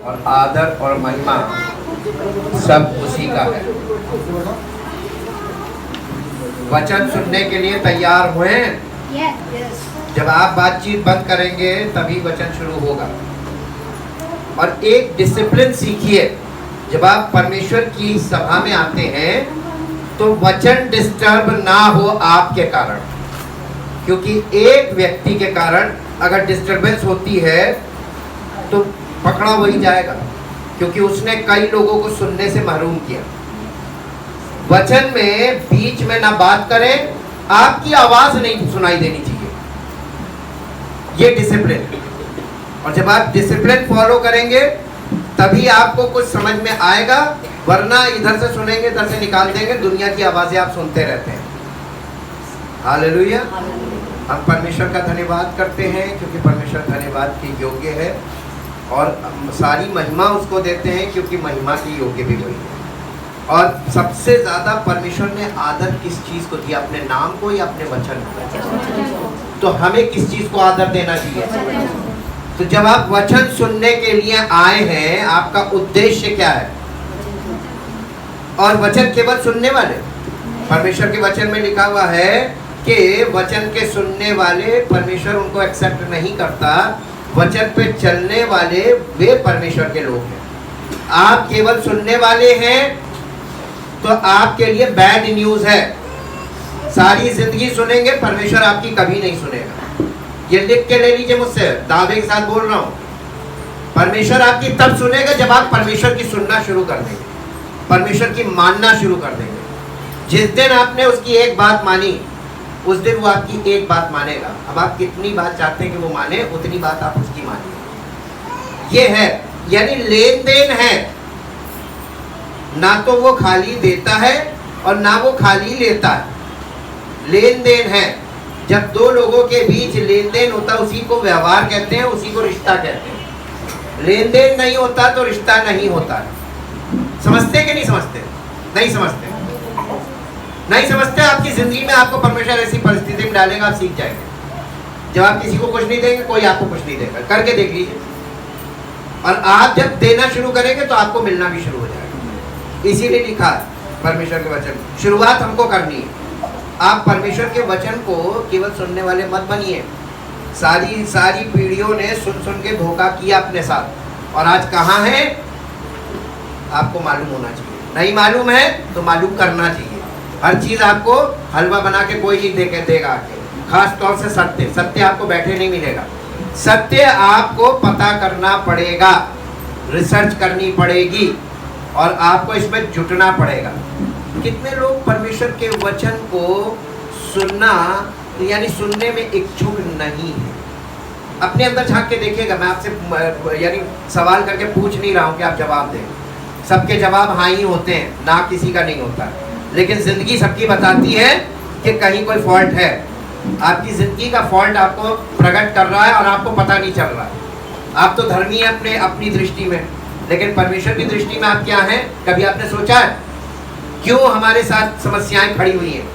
और आदर और महिमा सब उसी का है। वचन सुनने के लिए तैयार हुए? जब आप बातचीत बंद करेंगे तभी वचन शुरू होगा। और एक डिसिप्लिन सीखिए, जब आप परमेश्वर की सभा में आते हैं तो वचन डिस्टर्ब ना हो आपके कारण, क्योंकि एक व्यक्ति के कारण अगर डिस्टरबेंस होती है तो पकड़ा वही जाएगा, क्योंकि उसने कई लोगों को सुनने से महरूम किया। वचन में बीच में ना बात करें, आपकी आवाज नहीं सुनाई देनी चाहिए, ये डिसिप्लिन। और जब आप डिसिप्लिन फॉलो करेंगे तभी आपको कुछ समझ में आएगा, वरना इधर से सुनेंगे इधर से निकाल देंगे, दुनिया की आवाजें आप सुनते रहते हैं। हालेलुया। हम परमेश्वर का धन्यवाद करते हैं क्योंकि परमेश्वर धन्यवाद के योग्य है, और सारी महिमा उसको देते हैं क्योंकि महिमा की योग्य भी वही है। और सबसे ज़्यादा परमेश्वर ने आदर किस चीज़ को दिया, अपने नाम को या अपने वचन को? तो हमें किस चीज़ को आदर देना चाहिए? तो जब आप वचन सुनने के लिए आए हैं, आपका उद्देश्य क्या है? और वचन केवल सुनने वाले, परमेश्वर के वचन में लिखा हुआ है कि वचन के सुनने वाले परमेश्वर उनको एक्सेप्ट नहीं करता, वचन पे चलने वाले वे परमेश्वर के लोग हैं। आप केवल सुनने वाले हैं तो आपके लिए बैड न्यूज है। सारी जिंदगी सुनेंगे, परमेश्वर आपकी कभी नहीं सुनेगा। ये लिख के ले लीजिए मुझसे, दावे के साथ बोल रहा हूं। परमेश्वर आपकी तब सुनेगा जब आप परमेश्वर की सुनना शुरू कर देंगे, परमेश्वर की मानना शुरू कर देंगे। जिस दिन आपने उसकी एक बात मानी, उस दिन वो आपकी एक बात मानेगा। अब आप कितनी बात चाहते हैं कि वो माने, उतनी बात आप उसकी मानिए। ये है, यानी लेन देन है, ना तो वो खाली देता है और ना वो खाली लेता है। लेन देन है। जब दो लोगों के बीच लेन देन होता है उसी को व्यवहार कहते हैं, उसी को रिश्ता कहते हैं। लेन देन नहीं होता तो रिश्ता नहीं होता है। समझते कि नहीं समझते? नहीं समझते, नहीं समझते। आपकी जिंदगी में आपको परमेश्वर ऐसी परिस्थिति में डालेगा, आप सीख जाएंगे। जब आप किसी को कुछ नहीं देंगे, कोई आपको कुछ नहीं देगा। करके देख लीजिए। और आप जब देना शुरू करेंगे तो आपको मिलना भी शुरू हो जाएगा। इसीलिए लिखा है परमेश्वर के वचन, शुरुआत हमको करनी है। आप परमेश्वर के वचन को केवल सुनने वाले मत बनिए। सारी पीढ़ियों ने सुन सुन के धोखा किया अपने साथ, और आज कहाँ है आपको मालूम होना चाहिए। नहीं मालूम है तो मालूम करना चाहिए। हर चीज़ आपको हलवा बना के कोई नहीं देगा आके। खास तौर से सत्य आपको बैठे नहीं मिलेगा। सत्य आपको पता करना पड़ेगा, रिसर्च करनी पड़ेगी, और आपको इसमें जुटना पड़ेगा। कितने लोग परमेश्वर के वचन को सुनना यानी सुनने में इच्छुक नहीं है? अपने अंदर झांक के देखिएगा। मैं आपसे यानी सवाल करके पूछ नहीं रहा हूँ कि आप जवाब दें। सबके जवाब हाँ ही होते हैं, ना किसी का नहीं होता। लेकिन ज़िंदगी सबकी बताती है कि कहीं कोई फॉल्ट है। आपकी ज़िंदगी का फॉल्ट आपको प्रकट कर रहा है और आपको पता नहीं चल रहा है। आप तो धर्मी हैं अपनी दृष्टि में, लेकिन परमेश्वर की दृष्टि में आप क्या हैं? कभी आपने सोचा है क्यों हमारे साथ समस्याएं खड़ी हुई हैं?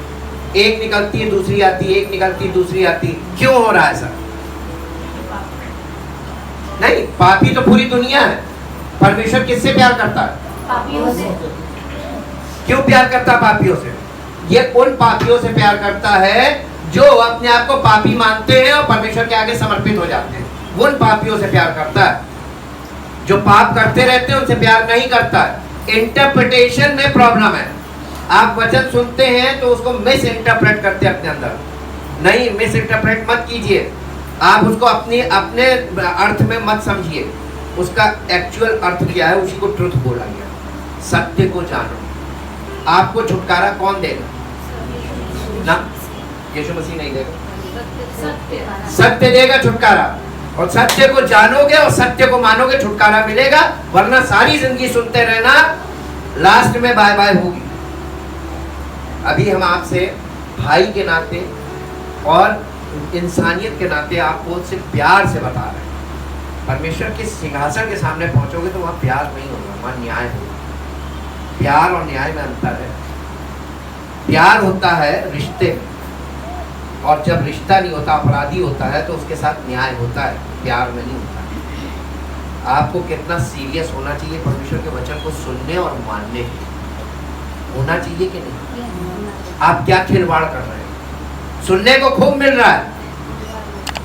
एक निकलती है दूसरी आती, एक निकलती दूसरी आती। क्यों हो रहा है ऐसा? नहीं, पापी तो पूरी दुनिया है। परमेश्वर किससे प्यार करता है? पापियों से। क्यों प्यार करता है पापियों से? ये उन पापियों से प्यार करता है जो अपने आप को पापी मानते हैं और परमेश्वर के आगे समर्पित हो जाते हैं। उन पापियों से प्यार करता है। जो पाप करते रहते हैं उनसे प्यार नहीं करता है। इंटरप्रिटेशन में प्रॉब्लम है। आप वचन सुनते हैं तो उसको मिस इंटरप्रेट करते हैं अपने अंदर। नहीं, मिस इंटरप्रेट मत कीजिए। आप उसको अपने अर्थ में मत समझिए। उसका एक्चुअल अर्थ क्या है, उसी को ट्रुथ बोला गया। सत्य को जानो। आपको छुटकारा कौन देगा? ना, यीशु मसीह नहीं देगा, सत्य देगा छुटकारा। और सत्य को जानोगे और सत्य को मानोगे, छुटकारा मिलेगा। वरना सारी जिंदगी सुनते रहना, लास्ट में बाय बाय होगी। अभी हम आपसे भाई के नाते और इंसानियत के नाते आपको सिर्फ प्यार से बता रहे हैं। परमेश्वर के सिंहासन के सामने पहुंचोगे तो वहाँ प्यार नहीं होगा, वहाँ न्याय होगा। प्यार और न्याय में अंतर है। प्यार होता है रिश्ते में, और जब रिश्ता नहीं होता, अपराधी होता है, तो उसके साथ न्याय होता है, प्यार में नहीं होता। आपको कितना सीरियस होना चाहिए परमेश्वर के वचन को सुनने और मानने के लिए। होना चाहिए कि नहीं? आप क्या खिलवाड़ कर रहे हैं? सुनने को खूब मिल रहा है,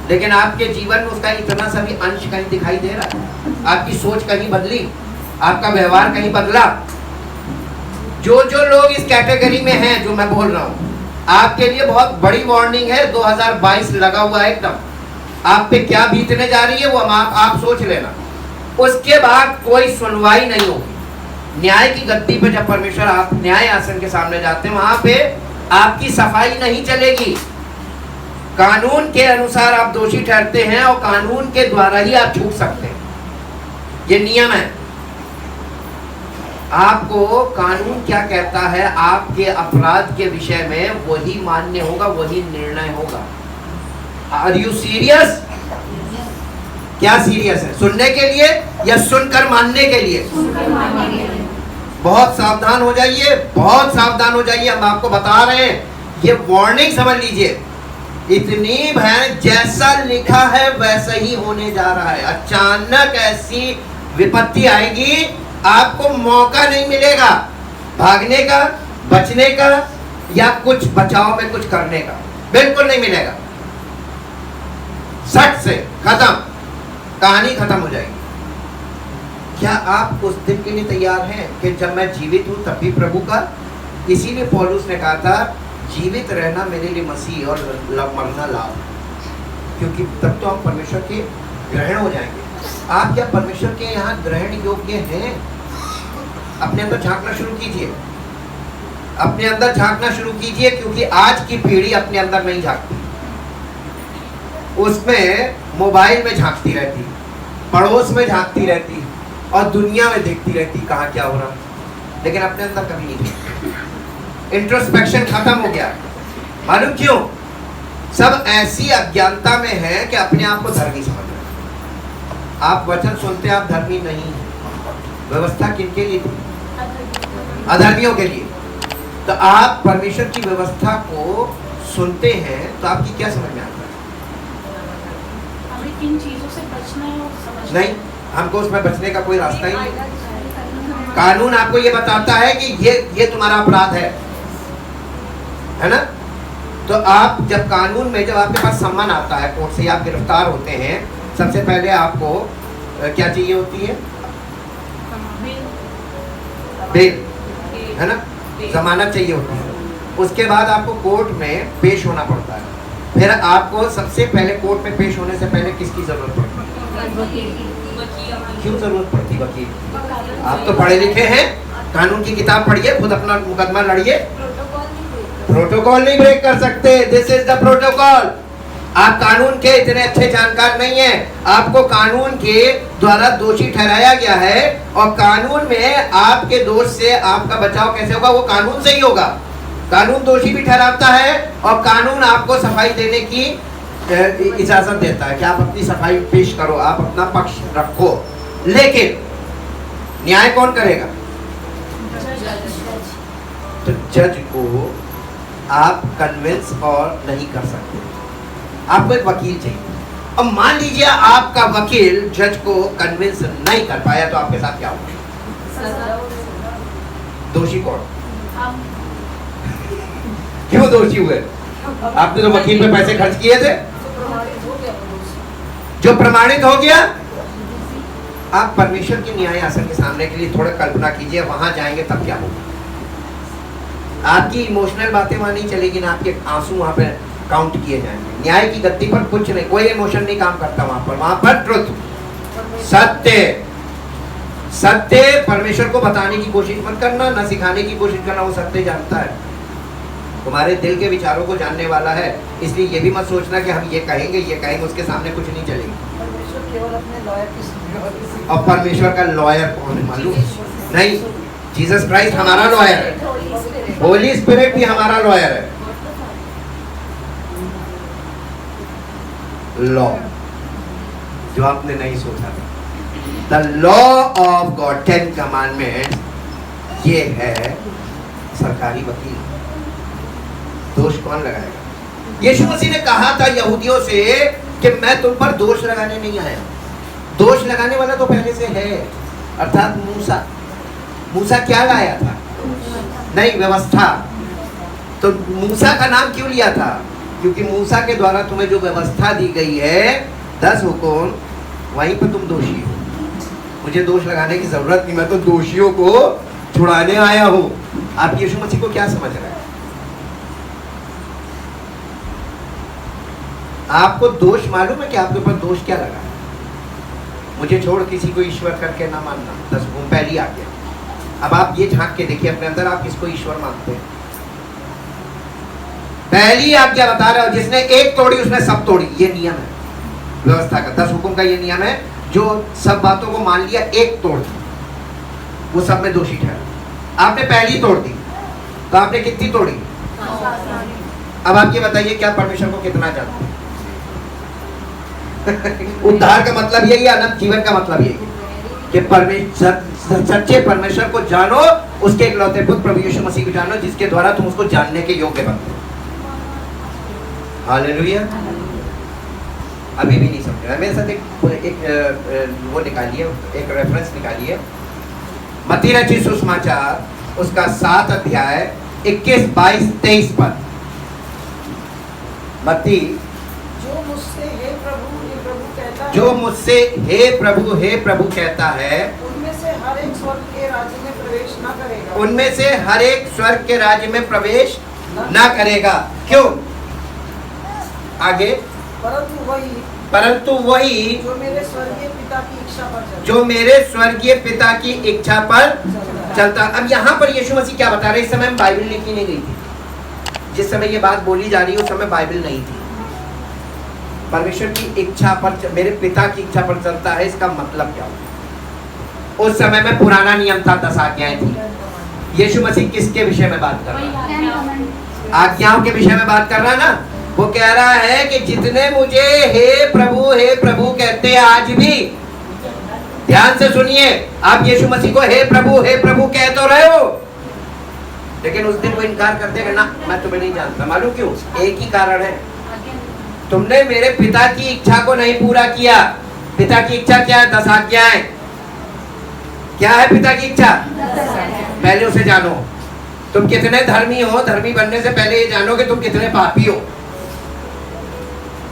लेकिन आपके जीवन में उसका इतना सा भी अंश कहीं दिखाई दे रहा है? आपकी सोच कहीं बदली? आपका व्यवहार कहीं बदला? जो जो लोग इस कैटेगरी में हैं जो मैं बोल रहा हूँ, आपके लिए बहुत बड़ी वार्निंग है। 2022 लगा हुआ है एकदम, आप पे क्या बीतने जा रही है वो आप सोच लेना। उसके बाद कोई सुनवाई नहीं होगी। न्याय की गद्दी पे जब परमेश्वर आप न्याय आसन के सामने जाते हैं, वहां पे आपकी सफाई नहीं चलेगी। कानून के अनुसार आप दोषी ठहरते हैं और कानून के द्वारा ही आप छूट सकते हैं, ये नियम है। आपको कानून क्या कहता है, आपके अपराध के विषय में वही मान्य होगा, वही निर्णय होगा। Are you serious? क्या सीरियस है? सुनने के लिए या सुनकर मानने के लिए? बहुत सावधान हो जाइए, बहुत सावधान हो जाइए। हम आपको बता रहे हैं, ये वार्निंग समझ लीजिए। इतनी भयानक, जैसा लिखा है वैसा ही होने जा रहा है। अचानक ऐसी विपत्ति आएगी, आपको मौका नहीं मिलेगा भागने का, बचने का या कुछ बचाव में कुछ करने का, बिल्कुल नहीं मिलेगा। सट से खत्म, कहानी खत्म हो जाएगी। क्या आप उस दिन के लिए तैयार हैं कि जब मैं जीवित हूं तब भी प्रभु का? इसीलिए पौलुस ने कहा था, जीवित रहना मेरे लिए मसीह और मरना लाभ, क्योंकि तब तो हम परमेश्वर के ग्रहण हो जाएंगे। आप क्या परमेश्वर के यहाँ ग्रहण योग्य हैं? अपने अंदर झांकना शुरू कीजिए, अपने अंदर झांकना शुरू कीजिए, क्योंकि आज की पीढ़ी अपने अंदर नहीं झांकती। उसमें मोबाइल में झांकती रहती, पड़ोस में झांकती रहती और दुनिया में देखती रहती कहाँ क्या हो रहा, लेकिन अपने अंदर कभी नहीं देखती। इंट्रोस्पेक्शन खत्म हो गया। मालूम क्यों? सब ऐसी अज्ञानता में है कि अपने आप को धर्मी समझ रहे हैं। आप वचन सुनते, आप धर्मी नहीं हैं। व्यवस्था किनके लिए थी? अधर्मियों के लिए। तो आप परमेश्वर की व्यवस्था को सुनते हैं तो आपकी क्या समझ में आता है? हमें किन चीजों से बचना है और समझना नहीं, हमको उसमें बचने का कोई रास्ता ही नहीं। कानून आपको ये बताता है कि ये तुम्हारा अपराध है ना? तो आप जब कानून में, जब आपके पास सम्मन आता है कोर्ट से, आप गिरफ्तार होते हैं, सबसे पहले आपको क्या चाहिए होती है? बेल, है ना? जमानत चाहिए होती है। उसके बाद आपको कोर्ट में पेश होना पड़ता है। फिर आपको सबसे पहले कोर्ट में पेश होने से पहले किसकी जरूरत पड़ती है? क्यों जरूरत पड़ती है? वकील। आप तो पढ़े लिखे हैं, कानून की किताब पढ़िए, खुद अपना मुकदमा लड़िए। प्रोटोकॉल नहीं ब्रेक कर सकते। This is the protocol. आप कानून के इतने अच्छे जानकार नहीं हैं। आपको कानून के द्वारा दोषी ठहराया गया है और कानून में आपके दोष से आपका बचाव कैसे होगा? वो कानून से ही होगा। कानून दोषी भी ठहराता है और कानून आपको सफाई देने की इजाजत देता है कि आप अपनी सफाई पेश करो, आप अपना पक्ष रखो। लेकिन न्याय कौन करेगा? तो जज को आप कन्विंस और नहीं कर सकते, आपको एक वकील चाहिए। अब मान लीजिए आपका वकील जज को कन्विंस नहीं कर पाया, तो आपके साथ क्या होगा? दोषी कौन? क्यों दोषी हुए? आपने तो वकील पे पैसे खर्च किए थे, जो प्रमाणित हो गया। आप परमेश्वर के न्याय आसन के सामने के लिए थोड़ा कल्पना कीजिए, वहां जाएंगे तब क्या होगा? आपकी इमोशनल बातें वहां नहीं चलेगी ना, आपके आंसू वहां पे काउंट किए जाएंगे। न्याय की गद्दी पर कुछ नहीं, कोई इमोशन नहीं काम करता वहां पर ट्रुथ, सत्य। सत्य परमेश्वर को बताने की कोशिश मत करना, ना सिखाने की कोशिश करना, वो सत्य जानता है। तुम्हारे दिल के विचारों को जानने वाला है, इसलिए ये भी मत सोचना कि हम ये कहेंगे, उसके सामने कुछ नहीं चलेगी। परमेश्वर केवल अपने लॉयर की सुनेगा। और परमेश्वर का लॉयर कौन है मालूम? नहीं, जीसस क्राइस्ट हमारा लॉयर है, होली स्पिरिट भी हमारा लॉयर है। लॉ जो आपने नहीं सोचा था, the law of God, 10 commandment, ये है सरकारी वकील। दोष कौन लगाएगा? यीशु मसीह ने कहा था यहूदियों से कि मैं तुम पर दोष लगाने नहीं आया, दोष लगाने वाला तो पहले से है, अर्थात मूसा। मूसा क्या लाया था? नहीं, व्यवस्था। तो मूसा का नाम क्यों लिया था? क्योंकि मूसा के द्वारा तुम्हें जो व्यवस्था दी गई है 10 हुकुम, वहीं पर तुम दोषी हो। मुझे दोष लगाने की जरूरत नहीं, मैं तो दोषियों को छुड़ाने आया हूं। आप यीशु मसीह को क्या समझ रहे हैं? आपको दोष मालूम है कि आपके ऊपर दोष क्या लगा? मुझे छोड़ किसी को ईश्वर करके ना मानना, 10 हुकुम पहली आज्ञा। अब आप ये झांक के देखिए अपने अंदर, आप किसको ईश्वर मानते हैं? पहली आज्ञा बता रहा हूं, जिसने एक तोड़ी उसने सब तोड़ी। ये नियम है व्यवस्था का, 10 हुकुम का ये नियम है। जो सब बातों को मान लिया, एक तोड़ दी, वो सब में दोषी ठहरा। आपने पहली तोड़ दी, तो आपने कितनी तोड़ी? अब आप ये बताइए, क्या परमेश्वर को कितना जानते हैं? उद्धार का मतलब यही है, अनंत जीवन का मतलब यही है कि परमेश्वर, सच्चे परमेश्वर को जानो, उसके इकलौते पुत्र प्रभु यीशु मसीह को जानो, जिसके द्वारा तुम उसको जानने के योग्य बनते हो। हालेलुया। अभी भी नहीं समझ रहा मेरे साथ? एक वो निकालिए, एक रेफरेंस निकालिए, मत्ती रचित सुसमाचार उसका 7 अध्याय 21, 22, 23 पद। मत्ती, जो मुझसे हे प्रभु कहता है, जो मुझसे हे प्रभु कहता है, उनमें से हर एक स्वर्ग के राज्य में प्रवेश न करेगा। उनमें से हर एक स्वर्ग के राज्य में प्रवेश ना करेगा। क्यों? आगे, परंतु वही जो मेरे स्वर्गीय पिता की इच्छा पर चलता, जो मेरे स्वर्गीय पिता की इच्छा पर चलता। अब यहाँ पर यीशु मसीह क्या बता रहे? इस समय बाइबल लिखी नहीं गई थी। जिस समय ये बात बोली जा रही है उस समय बाइबल नहीं थी। परमेश्वर की इच्छा पर, मेरे पिता की इच्छा पर चलता है, इसका मतलब क्या होगा? उस समय में पुराना नियम था, 10 आज्ञाएं थी। यीशु मसीह किसके विषय में बात कर रहा है? आज्ञाओं के विषय में बात कर रहा है ना। वो कह रहा है कि जितने मुझे हे प्रभु कहते हैं, आज भी ध्यान से सुनिए, आप यीशु मसीह को हे प्रभु कह तो रहे हो, लेकिन उस दिन वो इनकार कर देगा, ना मैं तुम्हें नहीं जानता। मालूम क्यों? एक ही कारण है, तुमने मेरे पिता की इच्छा को नहीं पूरा किया। पिता की इच्छा क्या है? 10 आज्ञाएं। क्या है पिता की इच्छा? पहले उसे जानो। तुम कितने धर्मी हो, धर्मी बनने से पहले ये जानो कि तुम कितने पापी हो।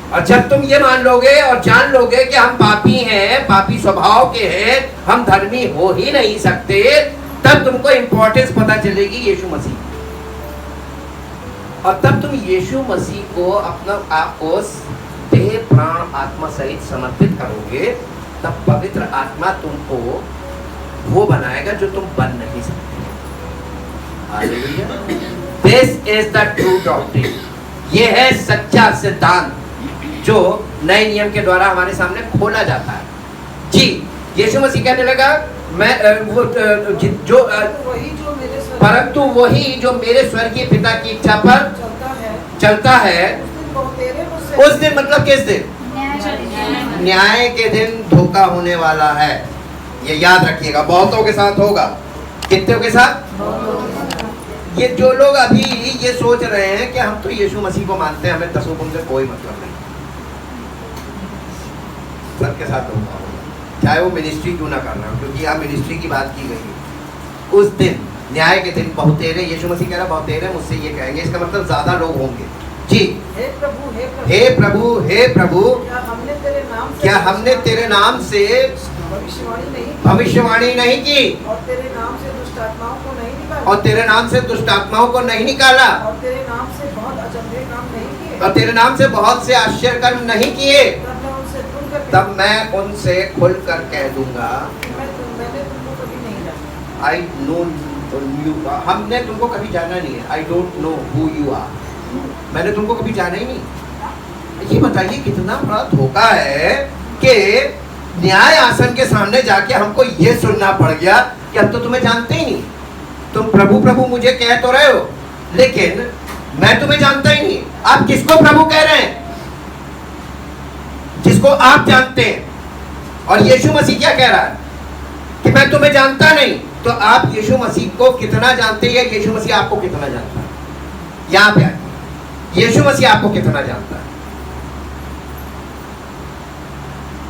और जब तुम ये मान लोगे और जान लोगे कि हम पापी हैं, पापी स्वभाव के हैं, हम धर्मी हो ही नहीं सकते, तब तुमको इंपॉर्टेंस पता चलेगी यीशु मसीह। और तब तुम यीशु मसीह को अपना आपको देह प्राण आत्मा सहित समर्पित करोगे, तब पवित्र आत्मा तुमको वो बनाएगा जो तुम बन नहीं सकते। Hallelujah. This is the true doctrine. ये है सच्चा सिद्धांत जो नए नियम के द्वारा हमारे सामने खोला जाता है। जी, यीशु मसीह कहने लगा, मैं परंतु वही जो मेरे स्वर्गीय पिता की इच्छा पर चलता है, उस दिन मतलब किस दिन? न्याय के दिन धोखा होने वाला है। ये याद रखिएगा, बहुतों के साथ होगा। कितनों के साथ? ये जो लोग अभी ये सोच रहे हैं कि हम तो यीशु मसीह को मानते हैं, हमें 10 हुकुम से कोई मतलब नहीं, सबके साथ होगा, चाहे वो मिनिस्ट्री क्यों ना कर रहा हो, क्योंकि यहाँ मिनिस्ट्री की बात की गई है। उस दिन, न्याय के दिन बहुतेरे, यीशु मसीह कह रहा बहुतेरे मुझसे ये कहेंगे, इसका मतलब ज्यादा लोग होंगे। जी, हे प्रभु, क्या हमने तेरे नाम से भविष्यवाणी नहीं की, और तेरे नाम से दुष्ट आत्माओं को नहीं निकाला, और तेरे नाम से दुष्ट आत्माओं को नहीं निकाला, और तेरे नाम से बहुत अचंभे काम नहीं किए, और तेरे नाम से बहुत से आश्चर्य कर्म नहीं किए, तब मैं उनसे खुल कर कह दूंगा, मैंने तुमको कभी नहीं जाना। आई नो यू, हमने तुमको कभी जाना नहीं है। I don't know who you are, मैंने तुमको कभी जाना ही नहीं। ये बताइए कितना बड़ा धोखा है कि न्याय आसन के सामने जाके हमको ये सुनना पड़ गया कि हम तो तुम्हें जानते ही नहीं। तुम प्रभु प्रभु मुझे कह तो रहे हो, लेकिन मैं तुम्हें जानता ही नहीं। आप किसको प्रभु कह रहे हैं? जिसको आप जानते हैं। और यीशु मसीह क्या कह रहा है कि मैं तुम्हें जानता नहीं। तो आप यीशु मसीह को कितना जानते हैं? यीशु मसीह आपको कितना जानता है? यहां पे आइए, यीशु मसीह आपको कितना जानता है?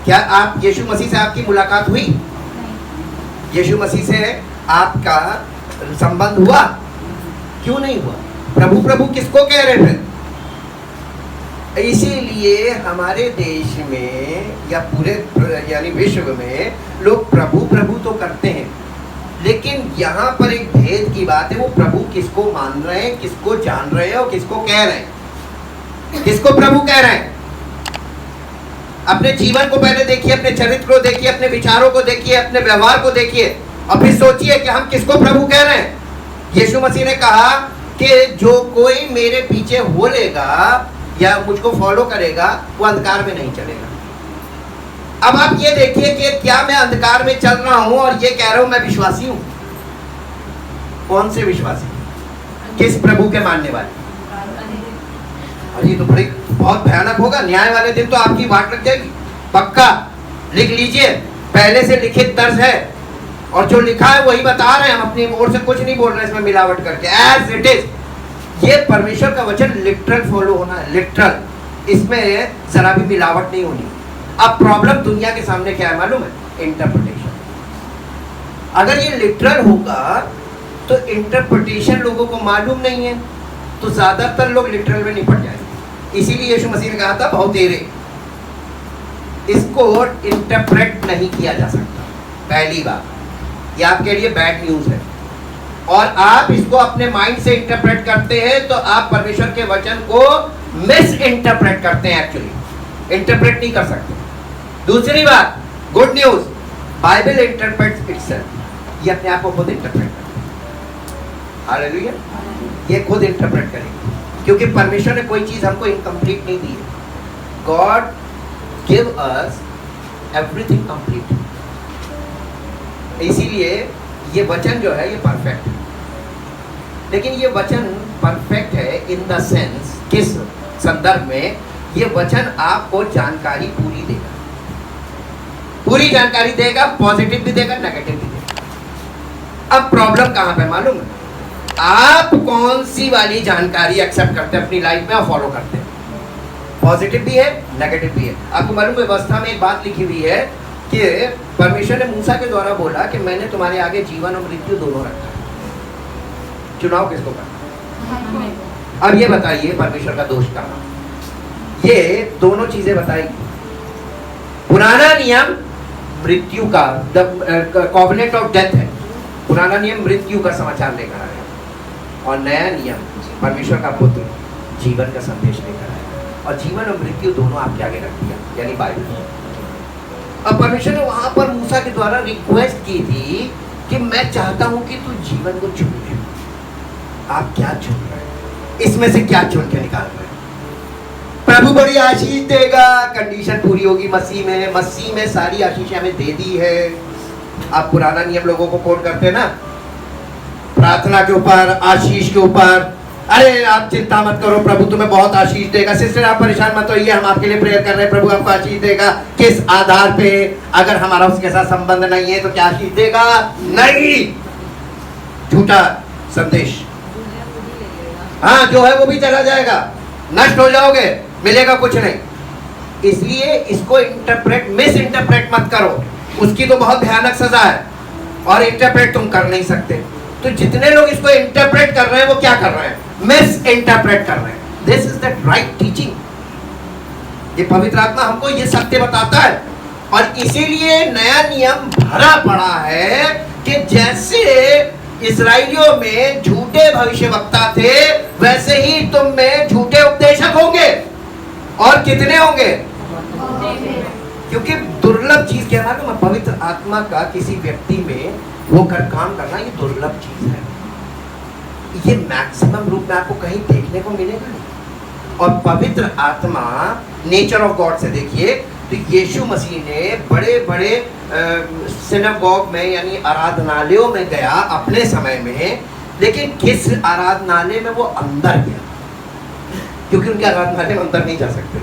क्या आप यीशु मसीह से आपकी मुलाकात हुई? नहीं। यीशु मसीह से आपका संबंध हुआ? क्यों नहीं हुआ? प्रभु प्रभु किसको कह रहे थे? इसीलिए हमारे देश में या पूरे यानी विश्व में लोग प्रभु प्रभु तो करते हैं, लेकिन यहाँ पर एक भेद की बात है, वो प्रभु किसको मान रहे हैं, किसको जान रहे हैं और किसको कह रहे हैं। किसको प्रभु कह रहे हैं? अपने जीवन को पहले देखिए, अपने चरित्र को देखिए, अपने विचारों को देखिए, अपने व्यवहार को देखिए और फिर सोचिए कि हम किसको प्रभु कह रहे हैं। यीशु मसीह ने कहा कि जो कोई मेरे पीछे हो लेगा या मुझको फॉलो करेगा वो अंधकार में नहीं चलेगा। अब आप ये देखिए कि क्या मैं अंधकार में चल रहा हूं और ये कह रहा हूं मैं विश्वासी हूं? कौन से विश्वासी? किस प्रभु के मानने वाले? अरे तो बड़ी बहुत भयानक होगा। न्याय वाले दिन तो आपकी वाट लग जाएगी। पक्का लिख लीजिए, पहले से लिखित दर्ज है और जो लिखा है वही बता रहे हैं, हम अपनी ओर से कुछ नहीं बोल रहे इसमें मिलावट करके, एज इट इज। ये परमेश्वर का वचन लिटरल फॉलो होना है, लिटरल, इसमें जरा भी मिलावट नहीं होनी। अब प्रॉब्लम दुनिया के सामने क्या है मालूम है? इंटरप्रिटेशन। अगर ये लिटरल होगा तो इंटरप्रिटेशन लोगों को मालूम नहीं है, तो ज्यादातर लोग लिटरल में निपट जाएंगे। इसीलिए यीशु मसीह ने कहा था बहुत तेरे, इसको इंटरप्रेट नहीं किया जा सकता। पहली बात, ये आपके लिए बैड न्यूज है और आप इसको अपने माइंड से इंटरप्रेट करते हैं तो आप परमेश्वर के वचन को मिस इंटरप्रेट करते हैं, एक्चुअली इंटरप्रेट नहीं कर सकते। दूसरी बात, good news, Bible interprets itself. ये अपने आप को खुद इंटरप्रेट करते हैं। हालेलुया, ये खुद इंटरप्रेट करेंगे क्योंकि परमेश्वर ने कोई चीज हमको इनकम्प्लीट नहीं दी है। God give us everything complete. इसीलिए ये वचन जो है ये परफेक्ट है, लेकिन ये वचन परफेक्ट है इन द सेंस, किस संदर्भ में? ये वचन आपको जानकारी पूरी देगा, पूरी जानकारी देगा, पॉजिटिव भी देगा, नेगेटिव भी देगा। अब प्रॉब्लम कहां पे मालूम है? आप कौन सी वाली जानकारी एक्सेप्ट करते हैं अपनी लाइफ में और फॉलो करते हैं? पॉजिटिव भी है, नेगेटिव भी है। आपको मालूम है व्यवस्था में एक बात लिखी हुई है कि परमेश्वर ने मूसा के द्वारा बोला कि मैंने तुम्हारे आगे जीवन और मृत्यु दोनों रखा है, चुनाव किसको करना? अब ये बताइए परमेश्वर का दोष कहाँ? ये दोनों चीजें बताएगी। पुराना नियम मृत्यु का, द कॉवेनेंट ऑफ डेथ है। पुराना नियम मृत्यु का समाचार लेकर आया और नया नियम परमेश्वर का पुत्र जीवन का संदेश लेकर आया और जीवन और मृत्यु दोनों आपके आगे रख दिया, यानी बाइबल। अब परमेश्वर ने वहां पर मूसा के द्वारा रिक्वेस्ट की थी कि मैं चाहता हूं कि तू जीवन को चुन ले। आप क्या चुन रहे हैं? इसमें से क्या चुन के निकाल रहे हैं? प्रभु बड़ी आशीष देगा, कंडीशन पूरी होगी मसीह में। मसीह में सारी आशीष हमें दे दी है। आप पुराना नियम लोगों को कोट करते हैं ना, प्रार्थना के ऊपर, आशीष के ऊपर। अरे आप चिंता मत करो, प्रभु तुम्हें बहुत आशीष देगा। सिस्टर आप परेशान मत होइए, हम आपके लिए प्रेयर कर रहे हैं, प्रभु आपको आशीष देगा। किस आधार पे? अगर हमारा उसके साथ संबंध नहीं है तो क्या आशीष देगा? नहीं, झूठा संदेश। हाँ, जो है वो भी चला जाएगा, नष्ट हो जाओगे, मिलेगा कुछ नहीं। इसलिए इसको इंटरप्रेट, मिस इंटरप्रेट मत करो, उसकी तो बहुत भयानक सजा है और इंटरप्रेट तुम कर नहीं सकते। तो जितने लोग इसको इंटरप्रेट कर रहे हैं वो क्या कर रहे हैं? मिस इंटरप्रेट कर रहे हैं। This is the right teaching. ये पवित्र आत्मा हमको ये सत्य बताता है और इसीलिए नया नियम भरा पड़ा है कि जैसे इस्राएलियों में झूठे भविष्यवक्ता थे वैसे ही तुम में झूठे उपदेशक होंगे। और कितने होंगे? क्योंकि दुर्लभ चीज क्या मालूम है? पवित्र आत्मा का किसी व्यक्ति में वो काम करना ये दुर्लभ चीज है। ये मैक्सिमम रूप में आपको कहीं देखने को मिलेगा नहीं। और पवित्र आत्मा नेचर ऑफ गॉड से देखिए तो यीशु मसीह ने बड़े बड़े सिनेगॉग में यानी आराधनालयों में गया अपने समय में, लेकिन किस आराधनालय में वो अंदर गया? क्योंकि उनके आराधनालय में अंदर नहीं जा सकते।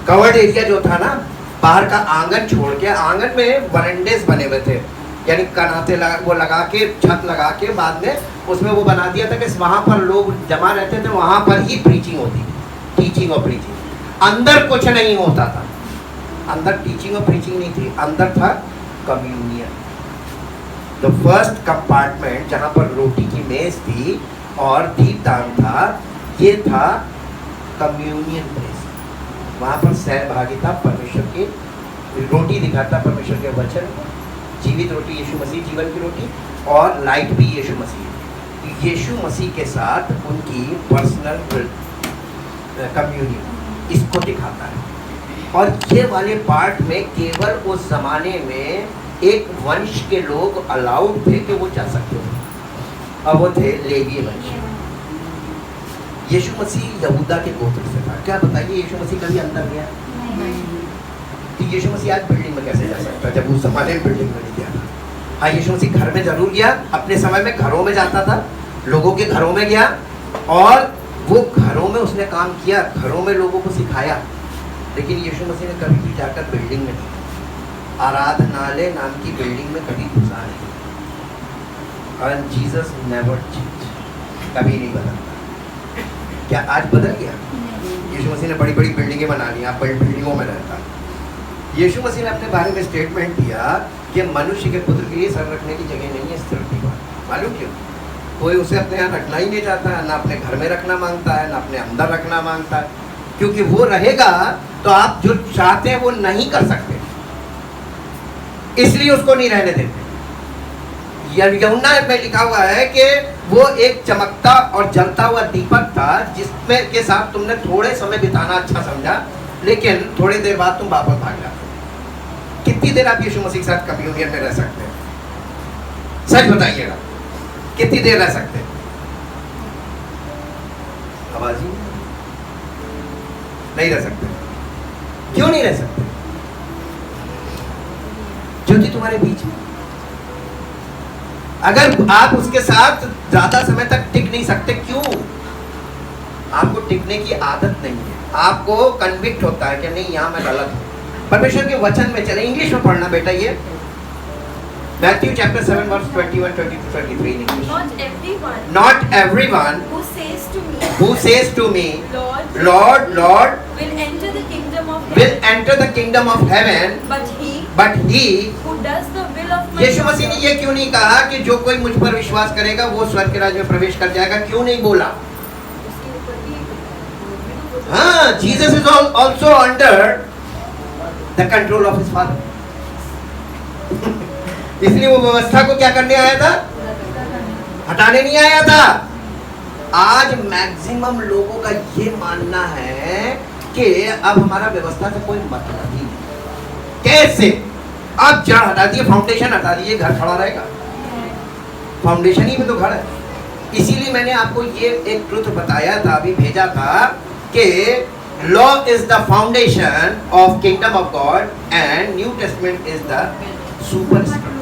कवर्ड एरिया जो था ना, बाहर का आंगन छोड़ के, आंगन में वरंडेस बने हुए थे, यानी कनाते वो लगा के, छत लगा के बाद में उसमें वो बना दिया था कि वहाँ पर लोग जमा रहते थे, वहाँ पर ही प्रीचिंग होती, टीचिंग और प्रीचिंग। अंदर कुछ नहीं होता था। अंदर टीचिंग और प्रीचिंग नहीं थी, अंदर था कम्युनियन। द फर्स्ट कंपार्टमेंट जहाँ पर रोटी की मेज थी और दीपदान था, ये था कम्युनियन प्लेस। वहाँ पर सहभागिता परमेश्वर की रोटी दिखाता, परमेश्वर के वचन, जीवित रोटी यीशु मसीह, जीवन की रोटी, और लाइट भी यीशु मसीह। यीशु मसीह के साथ उनकी पर्सनल कम्युनियन इसको दिखाता है। और ये वाले पार्ट में केवल उस जमाने में एक वंश के लोग अलाउड थे कि वो जा सकते थे, और वो थे लेवी वंश। यीशु मसीह यहूदा के गोत्र से था। क्या बताइए, यीशु मसीह कभी अंदर गया? तो यीशु मसीह आज बिल्डिंग में कैसे जा सकता, जब उस जमाने में बिल्डिंग में नहीं गया था? हाँ, यीशु मसीह घर में जरूर गया, अपने समय में घरों में जाता था, लोगों के घरों में गया, और वो घरों में उसने काम किया, घरों में लोगों को सिखाया। लेकिन यीशु मसीह ने कभी भी जाकर बिल्डिंग में नहीं, आराधनालय नाम की बिल्डिंग में कभी घुसा नहीं। और जीसस नेवर चेंज, कभी नहीं बदलता। क्या आज बदल गया? यीशु मसीह ने बड़ी बड़ी बिल्डिंगें बना ली, आप बड़ी बिल्डिंगों में रहता। यीशु मसीह ने अपने बारे में स्टेटमेंट दिया कि मनुष्य के पुत्र के लिए सर रखने की जगह नहीं है इस धरती पर। मालूम क्यों? कोई उसे अपने यहाँ रखना ही नहीं चाहता है, ना अपने घर में रखना मांगता है, ना अपने अंदर रखना मांगता है, क्योंकि वो रहेगा तो आप जो चाहते हैं वो नहीं कर सकते, इसलिए उसको नहीं रहने देते। यूहन्ना में लिखा हुआ है कि वो एक चमकता और जलता हुआ दीपक था, जिसमें के साथ तुमने थोड़े समय बिताना अच्छा समझा, लेकिन थोड़ी देर बाद तुम वापस भाग जाते। कितनी देर आप यीशु मसीह के साथ कम्युनियन में रह सकते हैं? सच बताइएगा, कितनी देर रह सकते हैं? आवाज ही नहीं रह सकते। क्यों नहीं रह सकते? ज्योति तुम्हारे बीच में, अगर आप उसके साथ ज्यादा समय तक टिक नहीं सकते, क्यों? आपको टिकने की आदत नहीं है, आपको कन्विक्ट होता है कि नहीं, यहां मैं गलत हूं। परमेश्वर के वचन में चले। इंग्लिश में पढ़ना बेटा, ये Matthew chapter 7 verse 21, 22, 23 in English. Not everyone who says to me, Lord, Lord, Lord, will enter the kingdom of will heaven, enter the kingdom of heaven, but he who who does the will of my यीशु मसीह ने ये क्यों नहीं कहा कि जो कोई मुझ पर विश्वास करेगा वो स्वर्ग के राज्य में प्रवेश कर जाएगा? क्यों नहीं बोला? हाँ, Jesus is also under the control of his father. इसलिए वो व्यवस्था को क्या करने आया था? हटाने नहीं आया था। आज मैक्सिमम लोगों का ये मानना है कि अब हमारा व्यवस्था से कोई मतलब ही नहीं। कैसे? आप जड़ हटा दिए, फाउंडेशन हटा दिए, घर खड़ा रहेगा? फाउंडेशन ही में तो घर है। इसीलिए मैंने आपको ये एक ट्रुथ बताया था, अभी भेजा था कि law is the foundation of kingdom of God and new testament is the super structure.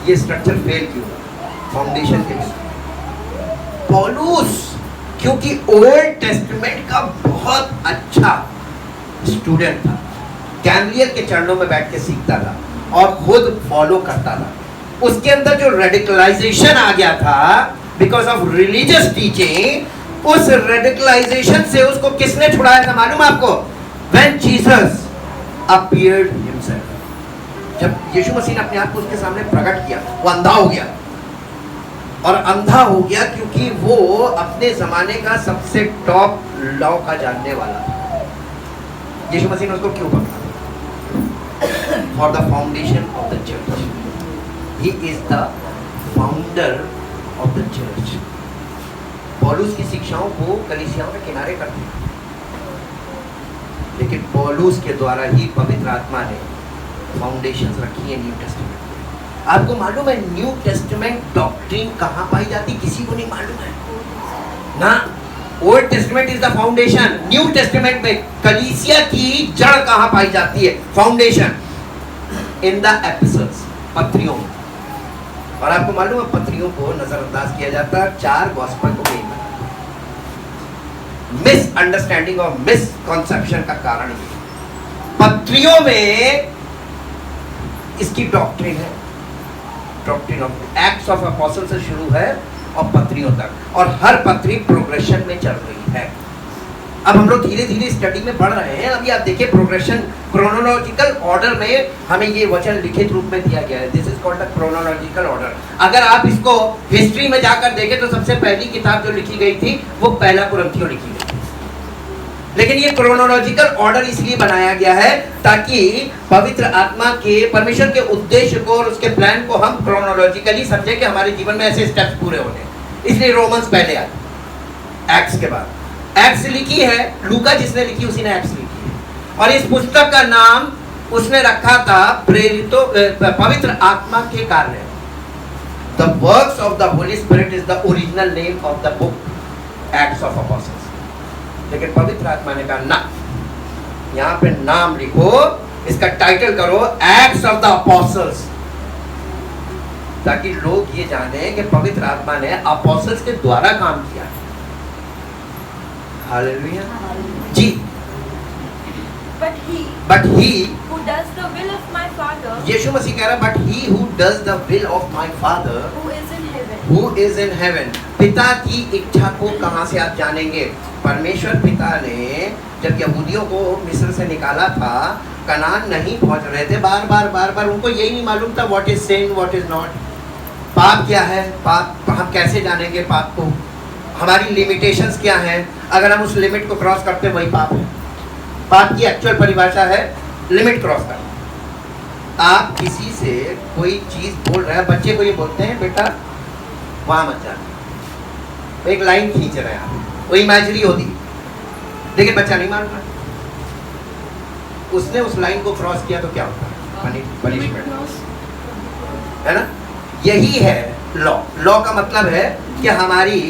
ये स्ट्रक्चर फेल क्यों? फाउंडेशन के लिए। पौलुस क्योंकि ओल्ड टेस्टमेंट का बहुत अच्छा स्टूडेंट था, गैमलियल के चरणों में बैठ के सीखता था और खुद फॉलो करता था। उसके अंदर जो रेडिकलाइजेशन आ गया था बिकॉज ऑफ रिलीजियस टीचिंग, उस रेडिकलाइजेशन से उसको किसने छुड़ाया था मालूम आपको? When Jesus appeared himself, जब यीशु मसीह ने अपने आप को उसके सामने प्रकट किया, वो अंधा हो गया। और अंधा हो गया क्योंकि वो अपने जमाने का सबसे टॉप लॉ का जानने वाला था। यीशु मसीह ने उसको क्यों पकड़ा? For the foundation of the church. He is the founder of the church. पौलुस की शिक्षाओं को कलीसियाओं में किनारे कर दिया, लेकिन पौलुस के द्वारा ही पवित्र आत्मा ने फाउंडेशंस रखी है न्यू टेस्टामेंट। आपको मालूम है न्यू टेस्टामेंट डॉक्ट्रिन कहाँ पाई जाती? किसी को नहीं मालूम है ना। Old testament is the foundation. New testament में कलीसिया की जड़ कहाँ पाई जाती है? फाउंडेशन इन द एपिसोड्स, पत्रियों में। और आपको मालूम है पत्रियों को नजरअंदाज किया जाता है, 4 गॉस्पेल को नहीं बनाता। मिसअंडरस्टैंडिंग और मिसकॉन्सेप्शन का कारण ये पत्रियों में इसकी डॉक्ट्रिन है। Doctrine of acts of apostle से शुरू है और पत्रियों तक, और हर पत्री प्रोग्रेशन में चल रही है। अब हम लोग धीरे धीरे स्टडी में बढ़ रहे हैं। अभी आप देखिए प्रोग्रेशन, क्रोनोलॉजिकल ऑर्डर में हमें ये वचन लिखित रूप में दिया गया है। This is called the chronological order. अगर आप इसको हिस्ट्री में जाकर देखें तो सबसे पहली किताब जो लिखी गई थी वो पहला कुरिन्थियों लिखी गई थी। लेकिन ये क्रोनोलॉजिकल ऑर्डर इसलिए बनाया गया है ताकि पवित्र आत्मा के, परमेश्वर के उद्देश्य को और उसके प्लान को हम क्रोनोलॉजिकली समझे कि हमारे जीवन में ऐसे स्टेप्स पूरे होने। इसलिए रोमन्स पहले आते, एक्ट्स के बाद। एक्ट्स लिखी है लूका, जिसने लिखी उसी ने एक्ट्स लिखी है। और इस पुस्तक का नाम उसने रखा था प्रेरितों, पवित्र आत्मा के कार्य। The works of the Holi spirit is the original name of the book acts of apostles. लेकिन पवित्र आत्मा ने कहा ना, यहाँ पे नाम लिखो, इसका टाइटल करो एक्ट्स ऑफ द अपोस्टल्स, ताकि लोग ये जाने कि पवित्र आत्मा ने अपोस्टल्स के द्वारा काम किया। हालेलुया जी। But he who does the will of my Father, Yeshu Masih कह रहा है but he who does the will of my Father who is in heaven। पिता की इच्छा को कहाँ से आप जानेंगे? परमेश्वर पिता ने जब यहूदियों को मिस्र से निकाला था, कनान नहीं पहुंच रहे थे, बार बार उनको यही नहीं मालूम था what is sin, what is not. पाप क्या है, पाप हम कैसे जानेंगे पाप को? हमारी लिमिटेशंस क्या हैं? अगर हम उस लिमिट को क्रॉस करते हैं वही पाप है। पाप की एक्चुअल परिभाषा है लिमिट क्रॉस करना। आप किसी से कोई चीज बोल रहे हैं, बच्चे को ये बोलते हैं बेटा वहां मत जाना, तो एक लाइन खींच रहे हैं आप, वो इमेजिनरी होती, लेकिन बच्चा नहीं मान रहा। उसने उस लाइन को क्रॉस किया तो क्या होता है? पनिशमेंट, है ना? यही है लॉ। लॉ का मतलब है कि हमारी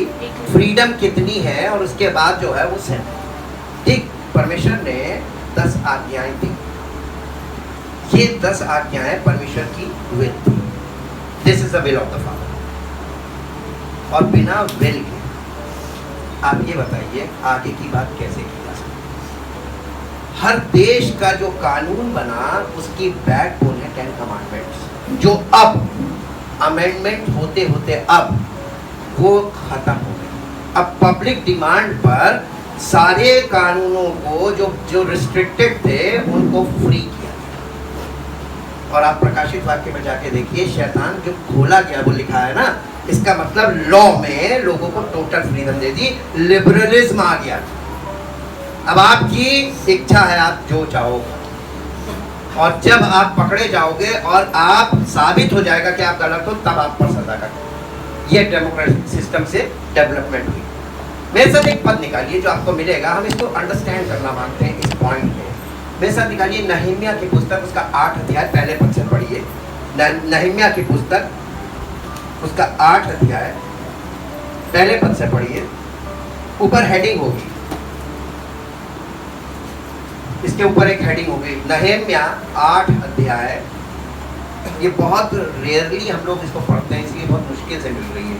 फ्रीडम कितनी है और उसके बाद जो है वो सिन। ठीक, परमेश्वर ने 10 आज्ञाएं दी। ये 10 आज्ञाएं परमेश्वर की विल थी। This is the will of the father. और बिना विल के आप ये बताइए आगे की बात कैसे की जा सकती है? हर देश का जो कानून बना उसकी बैकबोन है 10 कमांडमेंट्स, जो अब अमेंडमेंट होते होते अब वो खत्म हो गई। अब पब्लिक डिमांड पर सारे कानूनों को जो रिस्ट्रिक्टेड थे उनको फ्री किया गया। और आप प्रकाशित वाक्य में जाके देखिए, शैतान जो खोला गया वो लिखा है ना, इसका मतलब लॉ में लोगों को टोटल फ्रीडम दे दी, लिबरलिज्म आ गया। अब आपकी इच्छा है, आप जो चाहो, और जब आप पकड़े जाओगे और आप साबित हो जाएगा कि आप गलत हो, तब आप पर सजा का। ये डेमोक्रेटिक सिस्टम से डेवलपमेंट हुई। मेरे साथ एक पद निकालिए जो आपको मिलेगा, हम इसको अंडरस्टैंड करना मांगते हैं इस पॉइंट में। मेरे साथ निकालिए नहम्याह की पुस्तक, उसका 8 अध्याय, पहले पद से पढ़िए। नहम्याह की पुस्तक उसका 8 अध्याय पहले पद से पढ़िए। ऊपर हेडिंग होगी, इसके ऊपर एक हेडिंग होगी नहम्याह 8 अध्याय। ये बहुत रेयरली हम लोग इसको पढ़ते हैं, इसलिए बहुत मुश्किल से मिल रही है।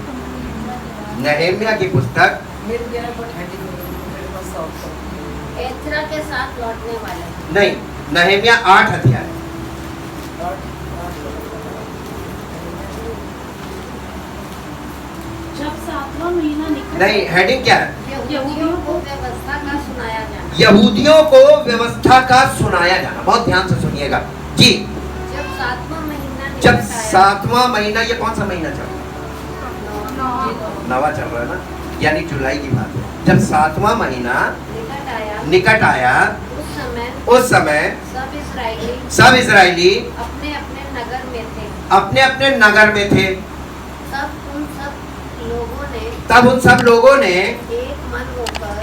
नहम्याह की पुस्तक मिल गया, बट हेडिंग मेरे पास सॉफ्ट है। एज्रा के साथ लौटने वाले नहीं, नहम्याह 8 अध्याय। जब 7वां महीना निकल नहीं, हेडिंग क्या है? यहूदियों को व्यवस्था का सुनाया जाना। यहूदियों को व्यवस्था का सुनाया जाना। बहुत ध्यान से सुनिएगा जी। जब 7वां महीना जब निकट आया, 7वां महीना, ये कौन सा महीना चल रहा है? नवा चल रहा है ना, यानी जुलाई की बात है। जब 7वां महीना निकट आया उस समय सब इजराइली अपने अपने नगर में थे। अपने अपने नगर में थे। तब उन सब लोगों ने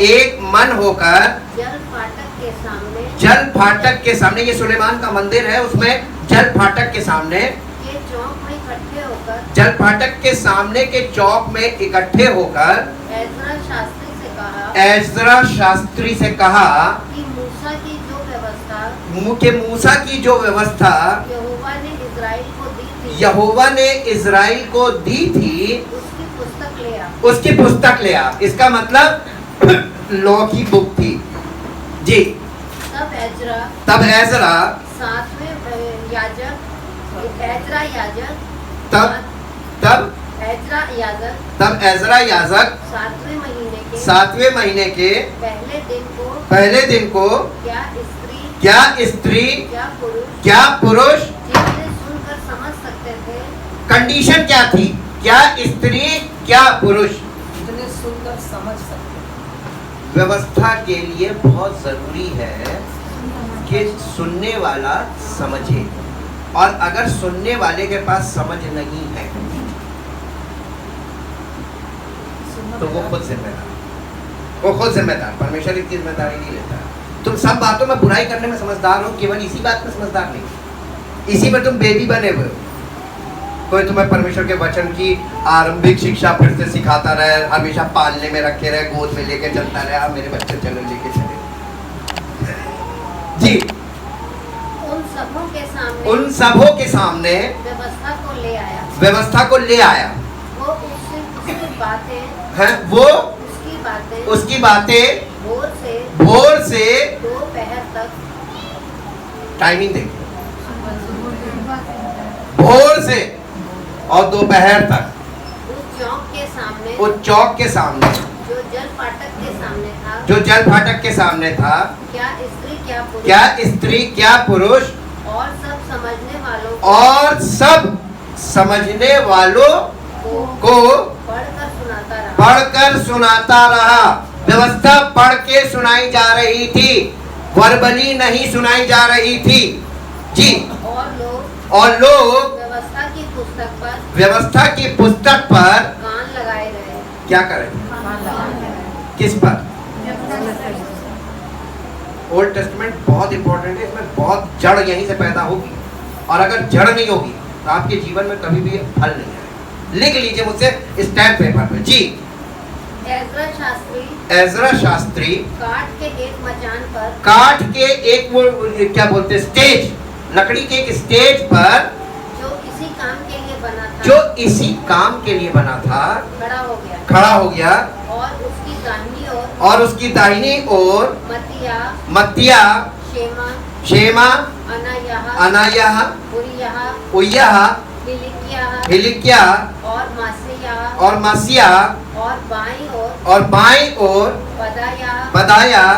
एक मन होकर जल फाटक के सामने, ये सुलेमान का मंदिर है, उसमें जल फाटक के सामने, के चौक में इकट्ठे होकर, जल फाटक के सामने के चौक में इकट्ठे होकर एज्रा शास्त्री से कहा, एज्रा शास्त्री से कहा कि मूसा की जो व्यवस्था मूसा की जो व्यवस्था यहोवा ने इजराइल को दी थी, यहोवा ने इजराइल को दी थी, उसकी पुस्तक ले आ। उसकी पुस्तक ले आ। इसका मतलब लॉ की बुक थी जी। तब एजरा सातवें याजक, एजरा याजक, तब एजरा याजक तब एजरा याजक 7वें 7वें महीने के पहले दिन को क्या स्त्री क्या पुरुष जिन्हें सुनकर समझ सकते थे, कंडीशन क्या थी? क्या स्त्री क्या पुरुष? जितने सुनकर समझ सकते। व्यवस्था के लिए बहुत जरूरी है कि सुनने वाला समझे, और अगर सुनने वाले के पास समझ नहीं है तो वो खुद जिम्मेदार, परमेश्वर इसकी जिम्मेदारी नहीं लेता। तुम सब बातों में बुराई करने में समझदार हो, केवल इसी बात में समझदार नहीं। इसी में तुम बेबी बने हुए हो। कोई तुम्हें परमेश्वर के वचन की आरंभिक शिक्षा फिर से सिखाता रहे, हमेशा पालने में रखे रहे, गोद में लेके चलता रहे, मेरे बच्चे चलो लेके चले जी। उन सबों के सामने व्यवस्था को ले आया। वो उसकी बातें हैं वो उसकी बातें भोर से दोपहर तक, टाइमिंग देखो, भोर से और दोपहर तक उस चौक के सामने जो जल फाटक के सामने था, क्या स्त्री क्या पुरुष, क्या स्त्री क्या पुरुष, और सब समझने वालों को पढ़कर सुनाता रहा। व्यवस्था पढ़ के सुनाई जा रही थी, वर्बली नहीं सुनाई जा रही थी जी। और लोग व्यवस्था की पुस्तक पर कान लगाए रहे। क्या करें? किस पर? ओल्ड टेस्टमेंट बहुत इंपॉर्टेंट है, इसमें बहुत जड़ यहीं से पैदा होगी, और अगर जड़ नहीं होगी तो आपके जीवन में कभी भी फल नहीं आएगा। लिख लीजिए मुझसे स्टैम्प पेपर पे जी। एजरा शास्त्री काठ के एक वो क्या बोलते स्टेज, लकड़ी के एक स्टेज पर जो इसी काम के लिए बना था, खड़ा हो गया, और उसकी दाहिनी ओर मत्तिया, शेमा, अनायाह, उय्याह, हिलिकिया और मासिया, और बाईं ओर बदाया,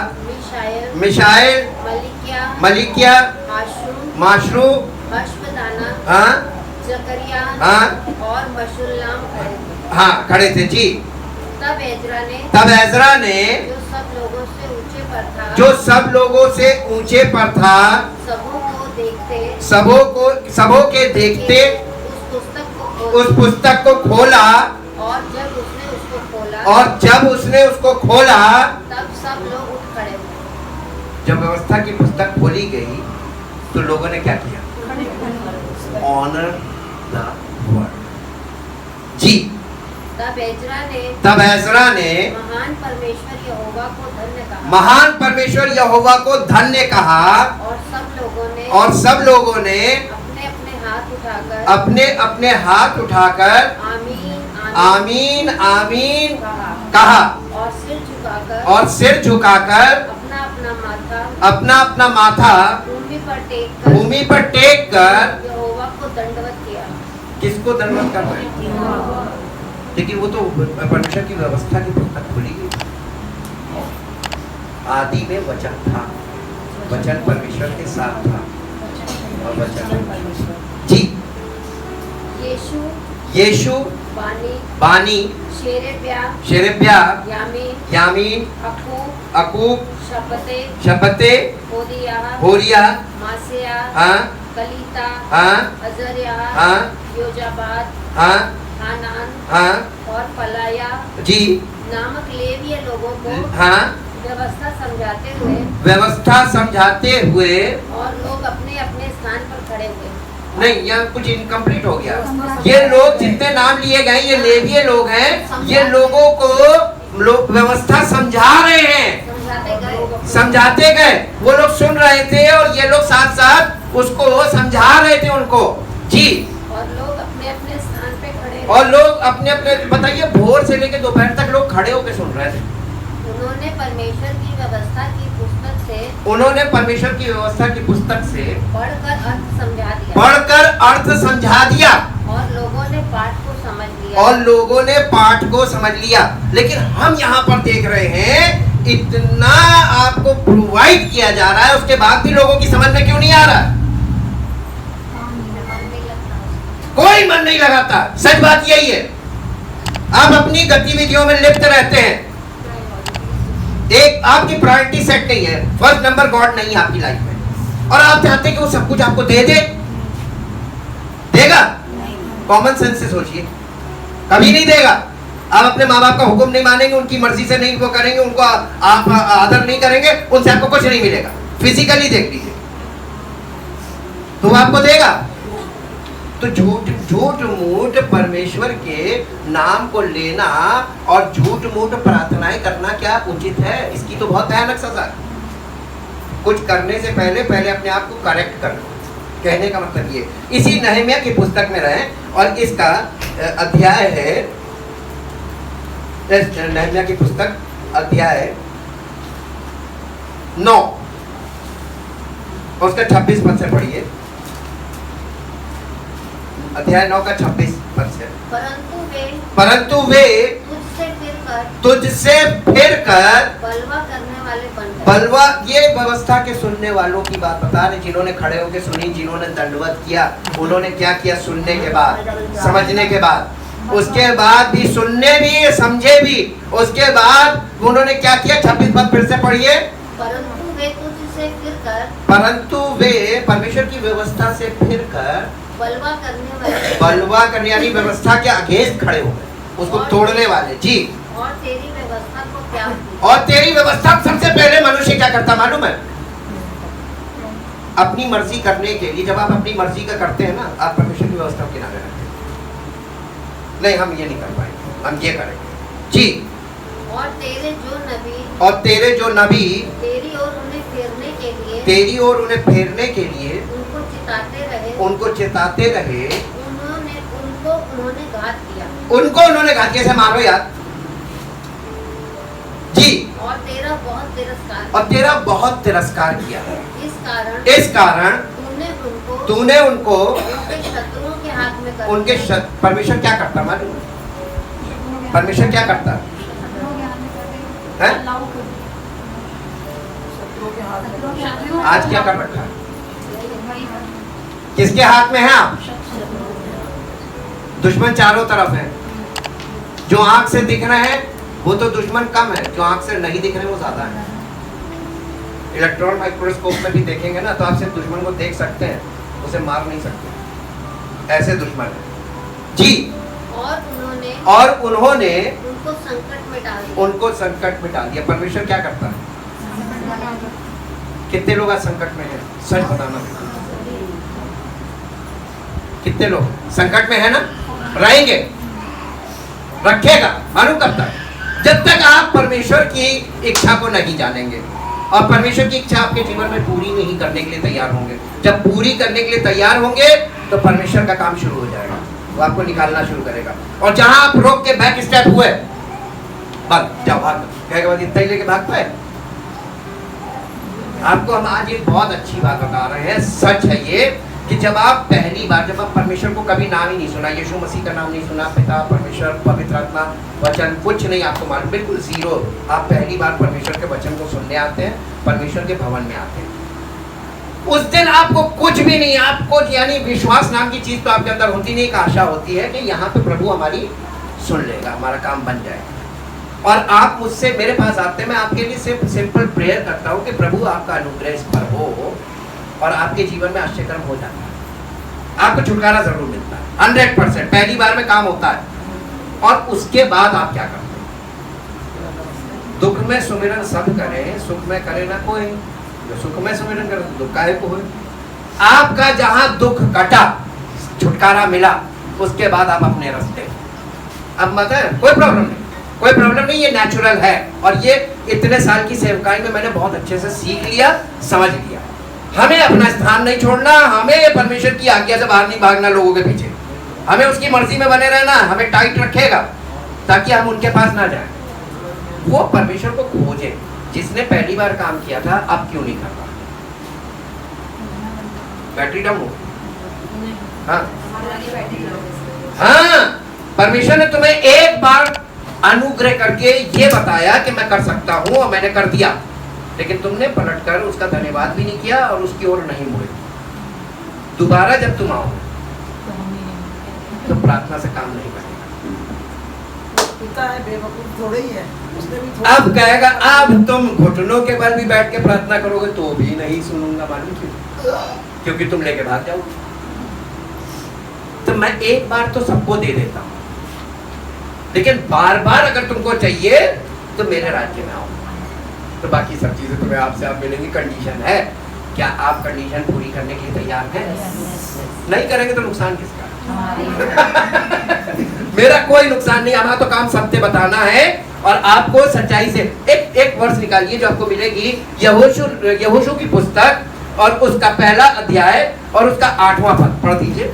मिशाएल, मलिकिया, माशरू, हाँ और मशुल्लाम खड़े थे। हाँ खड़े थे जी। तब एजरा ने जो सब लोगों से ऊंचे पर था, सबों के देखते उस पुस्तक को खोला, और जब उसने उसको खोला तब सब लोग उठ खड़े हुए। जब व्यवस्था की पुस्तक खोली गई तो लोगों ने क्या किया? ऑनर द वर्ड जी। तब एजरा ने महान परमेश्वर यहोवा को धन्य कहा, धन्य कहा, और सब लोगों ने अपने अपने हाथ उठाकर आमीन आमीन कहा, और सिर झुकाकर अपना अपना माथा भूमि पर टेक कर यहोवा को दंडवत किया। किसको दंडवत कर रहे हैं? लेकिन वो तो परमेश्वर की व्यवस्था की पुस्तक खुली गई। आदि में वचन था, वचन परमेश्वर के साथ था, और वचन जी यीशु बानी शेरेब्या यामीन अकूब शपते होरिया हाँ कलीता हाँ अजरिया हाँ योजाबाद हाँ हानान हाँ और पलाया जी नामक लेवीय लोगों को हाँ व्यवस्था समझाते हुए और लोग अपने अपने स्थान पर खड़े हुए। नहीं, यहाँ कुछ इनकम्प्लीट हो गया। ये लोग जितने नाम लिए गए ये लेवीय लोग हैं, ये लोगों को व्यवस्था समझा रहे हैं, समझाते गए। वो लोग सुन रहे थे और ये लोग साथ साथ उसको समझा रहे थे उनको जी। और लोग अपने अपने स्थान पे खड़े, और लोग अपने अपने, बताइए भोर से लेकर दोपहर तक लोग खड़े होकर सुन रहे थे। उन्होंने परमेश्वर की व्यवस्था की पुस्तक से पढ़कर अर्थ समझा दिया और लोगों ने पाठ को समझ लिया लिया। और लोगों ने पाठ को समझ लिया। लेकिन हम यहाँ पर देख रहे हैं इतना आपको प्रोवाइड किया जा रहा है, उसके बाद भी लोगों की समझ में क्यों नहीं आ रहा? कोई मन नहीं लगाता। सच बात यही है। आप अपनी गतिविधियों में लिप्त रहते हैं, एक आपकी प्रायोरिटी सेट नहीं है, फर्स्ट नंबर गॉड नहीं है आपकी लाइफ में, और आप चाहते हैं कि वो सब कुछ आपको दे दे। देगा? कॉमन सेंस से सोचिए, कभी नहीं देगा। आप अपने माँ बाप का हुक्म नहीं मानेंगे, उनकी मर्जी से नहीं वो करेंगे, उनको आप आदर नहीं करेंगे, उनसे आपको कुछ नहीं मिलेगा। फिजिकली देख लीजिए, तो वो आपको देगा। तो झूठ मूठ परमेश्वर के नाम को लेना और झूठ मूठ प्रार्थनाएं करना क्या उचित है? इसकी तो बहुत भयानक सजा है। कुछ करने से पहले अपने आप को करेक्ट कर लो। कहने का मतलब ये, इसी नहम्याह की पुस्तक में रहे, और इसका अध्याय है, नहम्याह की पुस्तक अध्याय 9 उसका 26 पद से पढ़िए। अध्याय 9 का 26 पद से। परंतु वे तुझसे फिर कर बलवा करने वाले बन गए। बलवा, ये व्यवस्था के सुनने वालों की बात बता रहे, जिन्होंने खड़े होकर सुनी, जिन्होंने दंडवत किया, उन्होंने क्या किया? सुनने के बाद, समझने के बाद, उसके बाद भी सुनने भी, समझे भी, उसके बाद उन्होंने क्या किया? 26 पद फिर से पढ़िए। परंतु वे तुझसे फिर कर, परंतु वे परमेश्वर की व्यवस्था से फिर कर बलवा करने यानी व्यवस्था के अगेंस्ट खड़े हो गए, उसको तोड़ने वाले। जी। और तेरी व्यवस्था को त्याग दिया। और तेरी व्यवस्था, सबसे पहले मनुष्य क्या करता मालूम है? अपनी मर्जी करने के लिए, जब आप अपनी मर्जी का करते हैं ना, आप परमेश्वर की व्यवस्था के किनारे रखते हैं। नहीं, हम ये नहीं कर पाएंगे, हम ये करेंगे। जी। और तेरे जो नबी तेरी ओर उन्हें फेरने के लिए उनको चिताते रहे, उन्होंने घात किया। मारो यार। जी। और तेरा बहुत तिरस्कार किया। इस कारण तूने उनको उनके शत्रुओं के हाथ में कर उनके परमेश्वर क्या करता मालूम? परमेश्वर क्या करता है? आज क्या कर रखा है? किसके हाथ में है आप? दुश्मन चारों तरफ है। जो आंख से दिख रहे हैं वो तो दुश्मन कम है, जो आंख से नहीं दिख रहे वो ज्यादा है। इलेक्ट्रॉन माइक्रोस्कोप में भी देखेंगे ना, तो आप सिर्फ दुश्मन को देख सकते हैं, उसे मार नहीं सकते, ऐसे दुश्मन है। जी। और उन्होंने उनको संकट में डाल दिया। परमेश्वर क्या करता है? कितने लोग आज संकट में हैं? सच बताना। कितने लोग संकट में है ना? रहेंगे, रखेगा, मालूम करता है। जब तक आप परमेश्वर की इच्छा को नहीं जानेंगे और परमेश्वर की इच्छा आपके जीवन में पूरी नहीं करने के लिए तैयार होंगे, जब पूरी करने के लिए तैयार होंगे तो परमेश्वर का काम शुरू हो जाएगा, वो आपको निकालना शुरू करेगा। और जहां आप रोक के बैक स्टेप हुए, भाग जाओ, भाग, कहेगा बाद इतना ही लेके भाग पाए। आपको हम आज एक बहुत अच्छी बात बता रहे हैं, सच है ये, कि जब आप पहली बार, जब आप परमेश्वर को कभी नाम ही नहीं सुना, यीशु मसीह का नाम नहीं सुना, पिता, परमेश्वर, पवित्र आत्मा, वचन, कुछ नहीं आपको मालूम, बिल्कुल जीरो, आप पहली बार परमेश्वर के वचन को सुनने आते हैं, परमेश्वर के भवन में आते हैं, उस दिन आपको कुछ भी नहीं, आपको यानी विश्वास नाम की चीज तो आपके अंदर होती नहीं, एक आशा होती है कि यहाँ पे प्रभु हमारी सुन लेगा, हमारा काम बन जाएगा। और आप मुझसे, मेरे पास आते हैं, मैं आपके लिए सिर्फ सिंपल प्रेयर करता हूँ कि प्रभु आपका अनुग्रह इस पर हो और आपके जीवन में आश्चर्य हो जाता है, आपको छुटकारा जरूर मिलता है 100%। पहली बार में काम होता है। और उसके बाद आप क्या करते हैं? दुख में सुमिरन सब करें, सुख में करे ना कोई। जो सुख में सुमिरन करे तो दुख काहे को होए। आपका जहां दुख कटा, छुटकारा मिला, उसके बाद आप अपने रास्ते, अब मत है, कोई प्रॉब्लम नहीं, कोई प्रॉब्लम नहीं, ये नेचुरल है। और ये इतने साल की सेवकाई में मैंने बहुत अच्छे से सीख लिया, समझ लिया। हमें अपना स्थान नहीं छोड़ना, हमें परमेश्वर की आज्ञा से बाहर नहीं भागना लोगों के पीछे, हमें उसकी मर्जी में बने रहना, हमें टाइट रखेगा ताकि हम उनके पास ना जाएं। वो परमेश्वर को खोजे, जिसने पहली बार काम किया था, अब क्यों नहीं कर रहा? बैटरी डाउन हो? हाँ, परमेश्वर ने तुम्हें एक बार अनुग्रह करके ये बताया कि मैं कर सकता हूं और मैंने कर दिया, लेकिन तुमने पलटकर उसका धन्यवाद भी नहीं किया और उसकी ओर नहीं मुड़े। दोबारा जब तुम आओ तो प्रार्थना से काम नहीं बनेगा। पिता है बेवकूफ थोड़े ही है, उसने भी थोड़ा अब कहेगा अब तुम घुटनों के बल भी बैठ के प्रार्थना करोगे तो भी नहीं सुनूंगा, मालूम क्यों? क्योंकि तुम लेके भाग जाओगे। तो मैं एक बार तो सबको दे देता हूं, लेकिन बार बार अगर तुमको चाहिए तो मेरे राज्य में आओ। तो बाकी सब चीजें तुम्हें आपसे आप मिलेंगी। कंडीशन है, क्या आप कंडीशन पूरी करने के लिए तैयार हैं? नहीं करेंगे तो नुकसान किसका? मेरा कोई नुकसान नहीं, हमारा तो काम सत्य बताना है और आपको सच्चाई से एक वर्ष निकालिए जो आपको मिलेगी यहोशू की पुस्तक और उसका पहला अध्याय और उसका 8वां पद पढ़ दीजिए।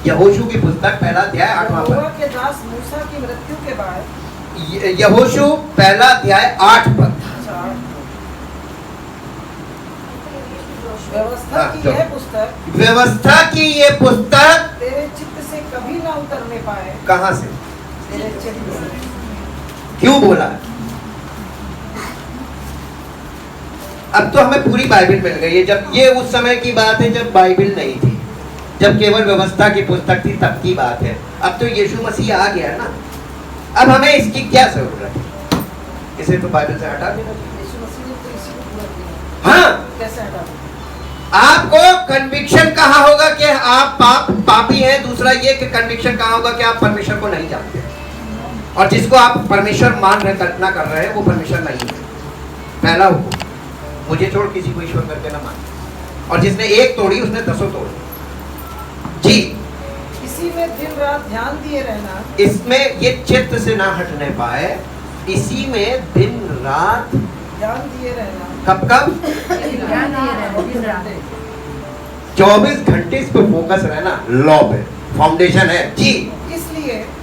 यहोशू की पुस्तक पहला अध्याय 8वां यहोवा पद। के दास मूसा की मृत्यु के बाद यहोशू पहला अध्याय 8 पद। व्यवस्था की हाँ, यह पुस्तक व्यवस्था की ये पुस्तक तेरे चित्त से कभी ना उतरने पाए। कहां से, तेरे चित्त से। क्यों बोला? अब तो हमें पूरी बाइबल मिल गई है। जब ये उस समय की बात है जब बाइबल नहीं थी, जब केवल व्यवस्था की पुस्तक थी, तब की बात है। अब तो यीशु मसीह आ गया ना, अब हमें इसकी क्या जरूरत है? इसे तो बाइबल से हटा देना। यीशु मसीह ने तो इसी को पूरा किया। हाँ, कैसे हटा दें? आपको कन्विक्शन कहाँ होगा कि आप पापी हैं? दूसरा ये कि कन्विक्शन कहाँ होगा कि आप परमेश्वर को नहीं जानते, और जिसको आप परमेश्वर मान रहे, कल्पना कर रहे हैं, वो परमेश्वर नहीं है। पहला हुक्म, मुझे छोड़ किसी को ईश्वर करके ना मान। और जिसने एक तोड़ी उसने 10 तोड़ी। जी, इसी में दिन रात ध्यान दिए रहना। इसमें ये चित्त से ना हटने पाए, इसी में दिन रात ध्यान दिए रहना। कब कब 24 घंटे इस पे फोकस रहना। लॉ पे फाउंडेशन है जी।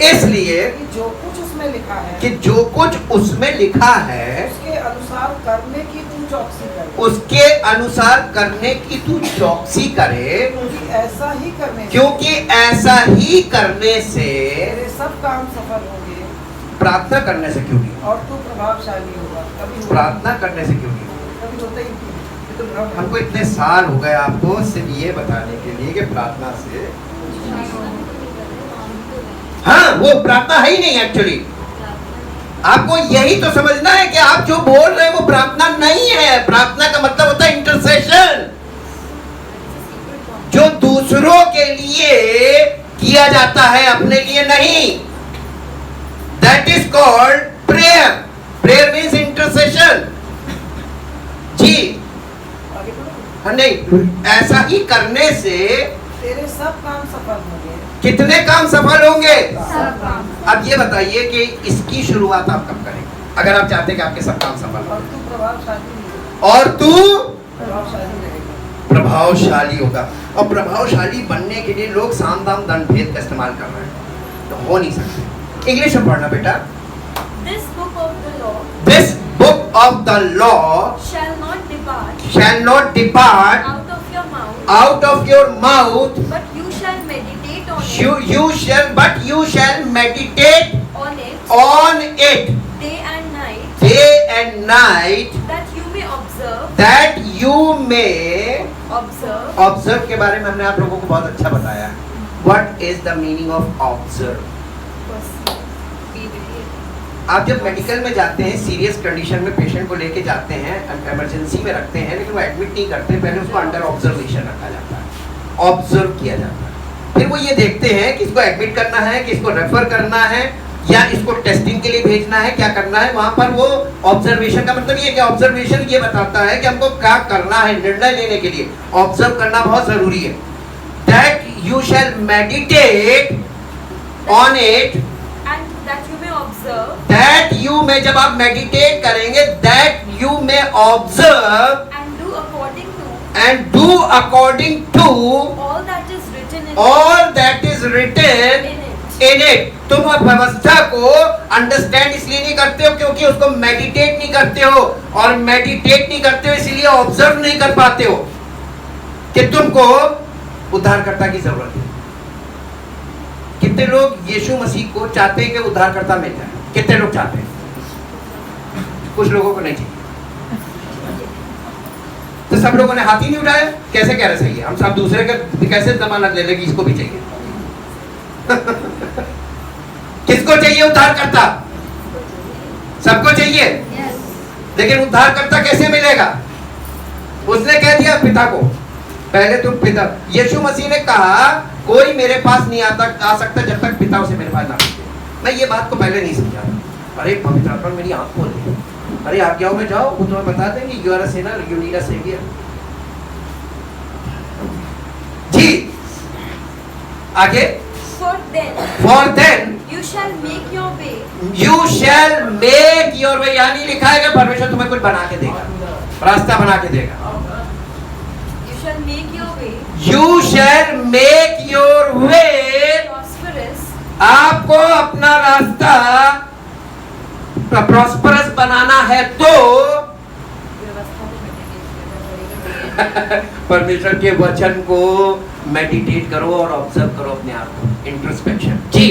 इसलिए कि जो कुछ उसमें लिखा है, कि जो कुछ उसमें लिखा है उसके अनुसार करने की तू चौकसी करे। उसके अनुसार करने की तू चौकसी करे, क्योंकि ऐसा ही करने से क्योंकि ऐसा ही करने से तेरे सब काम सफल होंगे प्रार्थना करने से क्यों नहीं? और तू प्रभावशाली होगा। कभी प्रार्थना करने से क्यों नहीं? कभी होता ही नहीं। ये तो भ्रम है। हमको इतने साल हो गए आपको सिर्फ ये बताने के लिए कि प्रार्थना से, हाँ वो प्रार्थना है ही नहीं एक्चुअली। आपको यही तो समझना है कि आप जो बोल रहे हैं वो प्रार्थना नहीं है। प्रार्थना का मतलब होता है इंटरसेशन, जो दूसरों के लिए किया जाता है, अपने लिए नहीं। That is called prayer. Prayer means intercession जी। आगे बढ़ो। हाँ, नहीं, ऐसा ही करने से तेरे सब काम सफल होंगे। कितने काम सफल होंगे? सब काम। अब ये बताइए कि इसकी शुरुआत आप कब करेंगे अगर आप चाहते हैं कि आपके सब काम सफल और हो? तू प्रभावशाली होगा। और तू प्रभावशाली रहेगा। प्रभावशाली होगा। और प्रभावशाली बनने के लिए लोग साम दाम दंड भेद का इस्तेमाल कर रहे हैं, तो हो नहीं सकते। इंग्लिश में पढ़ना बेटा। This book of the law this book of the law shall not depart shall not depart out of your mouth, out of your mouth, but you shall meditate on you shall meditate on it on it day and night, that you may observe। के बारे में हमने आप लोगों को बहुत अच्छा बताया। What is the meaning of observe? आप जब मेडिकल में जाते हैं, सीरियस कंडीशन में पेशेंट को लेके जाते हैं, इमरजेंसी में रखते हैं, लेकिन वो एडमिट नहीं करते, पहले उसको अंडर ऑब्जर्वेशन रखा जाता है, ऑब्जर्व किया जाता है। फिर वो ये देखते हैं कि इसको एडमिट करना है, कि इसको रेफर करना है, या इसको टेस्टिंग के लिए भेजना है, क्या करना है। वहां पर वो ऑब्जर्वेशन का मतलब ये कि ऑब्जर्वेशन ये बताता है कि हमको क्या करना है। निर्णय लेने के लिए ऑब्जर्व करना बहुत जरूरी है। That you shall meditate on it, and that you may observe that you में जब आप मेडिटेट करेंगे, दैट यू में observe and do according to and do according to all that is written in all that is written in it. तुम व्यवस्था को understand इसलिए नहीं करते हो क्योंकि उसको मेडिटेट नहीं करते हो, और मेडिटेट नहीं करते हो इसलिए ऑब्जर्व नहीं कर पाते हो कि तुमको उद्धारकर्ता की जरूरत है। कितने लोग यीशु मसीह को चाहते हैं कि उद्धारकर्ता मिल जाए? कितने लोग चाहते हैं? कुछ लोगों को नहीं चाहिए। तो सब लोगों ने हाथ ही नहीं उठाया। कैसे कह रहे सही है? हम सब दूसरे का कैसे जमानत ले लेंगे? इसको भी चाहिए। किसको चाहिए उद्धारकर्ता? सबको चाहिए। लेकिन उद्धारकर्ता कैसे मिलेगा? उसने कह दिया पिता को, पहले तुम पिता। यीशु मसीह ने कहा कोई मेरे पास नहीं आ सकता जब तक पिता उसे मेरे पास ना भेजे। मैं ये बात को पहले नहीं समझा। अरे पवित्र आत्मा मेरी आंख खोल दी। अरे आज्ञाओं में जाओ, वो तुम्हें बता देंगे you are a sinner, you need a saviour. जी आगे, For then you you shall make your way. shall make your way, यानी लिखा है कि परमेश्वर तुम्हें कुछ बना के देगा, रास्ता बना के देगा। You shall make your way You shall make your way, prosperous, आपको अपना रास्ता प्रॉस्परस बनाना है तो परमेश्वर के वचन को मेडिटेट करो और ऑब्जर्व करो अपने आप को, इंट्रोस्पेक्शन। जी,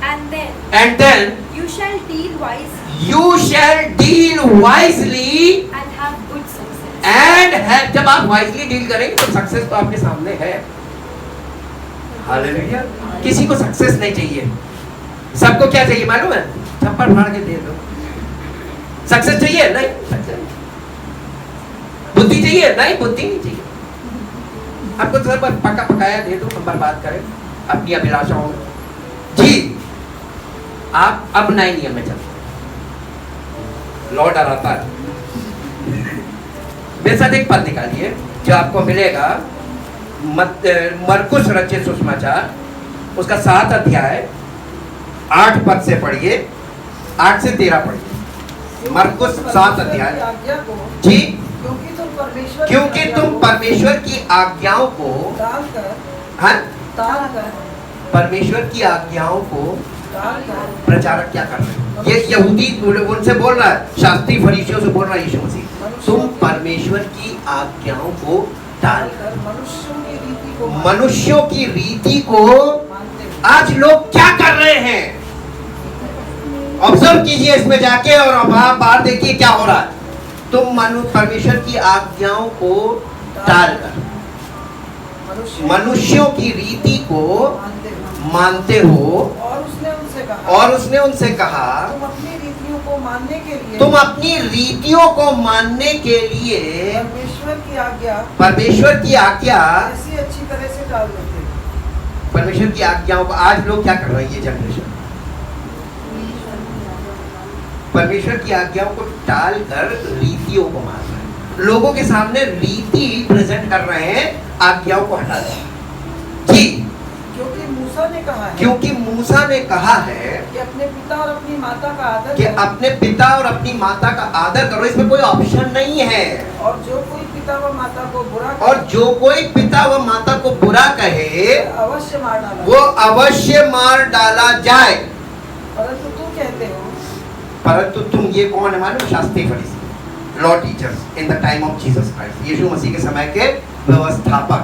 and then you shall deal wisely you shall deal wisely and have good success. and जब आप वाइजली डील करेंगे तो सक्सेस तो आपके सामने है। हालेलुया। किसी को सक्सेस नहीं चाहिए, सबको क्या चाहिए मालूम है? थप्पड़ मार के दे दो। सक्सेस चाहिए? नहीं सक्सेस। बुद्धि चाहिए? नहीं बुद्धि नहीं चाहिए। आपको तो सब पका पकाया दे दो, हम बर्बाद करें अपनी अभिलाषाओं में। जी, आप अब नए नियम में चलते, लॉर्ड डराता है। मेरे साथ एक पद निकालिए जो आपको मिलेगा मरकुस रचित सुसमाचार, उसका 7 अध्याय 8 पद से पढ़िए, 8 से 13 पढ़िए। मरकुस 7 अध्याय। आज्ञा को, जी, क्योंकि तुम परमेश्वर की आज्ञाओं को टाल कर, हाँ, परमेश्वर की आज्ञाओं को प्रचारक क्या कर रहे हैं? ये यहूदी उनसे बोल रहा है, शास्त्री फरीसियों से बोल रहा है यीशु मसीह, तुम परमेश्वर की आज्ञाओं को टाल कर मनुष्यों की रीति को आज लोग क्या कर रहे हैं? ऑब्जर्व कीजिए इसमें जाके और वहां बाहर देखिए क्या हो रहा है। तुम परमेश्वर की आज्ञाओं को टाल कर मनुष्यों की रीति को मानते हो। और उसने उनसे कहा तुम अपनी रीतियों को मानने के लिए, तुम अपनी रीतियों को मानने के लिए परमेश्वर की आज्ञा ऐसी अच्छी तरह से टाल देते हैं। परमेश्वर की आज्ञाओं को आज लोग क्या कर रहे हैं? ये जनरेशन परमेश्वर की आज्ञाओं को टाल कर रीतियों को मान रहे हैं। लोगों के सामने रीति प्रेजेंट कर रहे हैं, आज्ञाओं को हटा रहे हैं। जी, क्योंकि मूसा ने कहा है, कि अपने पिता और अपनी माता का आदर कि अपने पिता और अपनी माता का आदर करो। इसमें कोई ऑप्शन नहीं है। और जो कोई पिता व माता को बुरा कहे अवश्य मार डाला, वो अवश्य मार डाला जाए। परंतु तुम ये कौन है मालूम? शास्त्री फरीसी, law teachers in the time of Jesus Christ, Yeshu Masih के समय के व्यवस्थापक।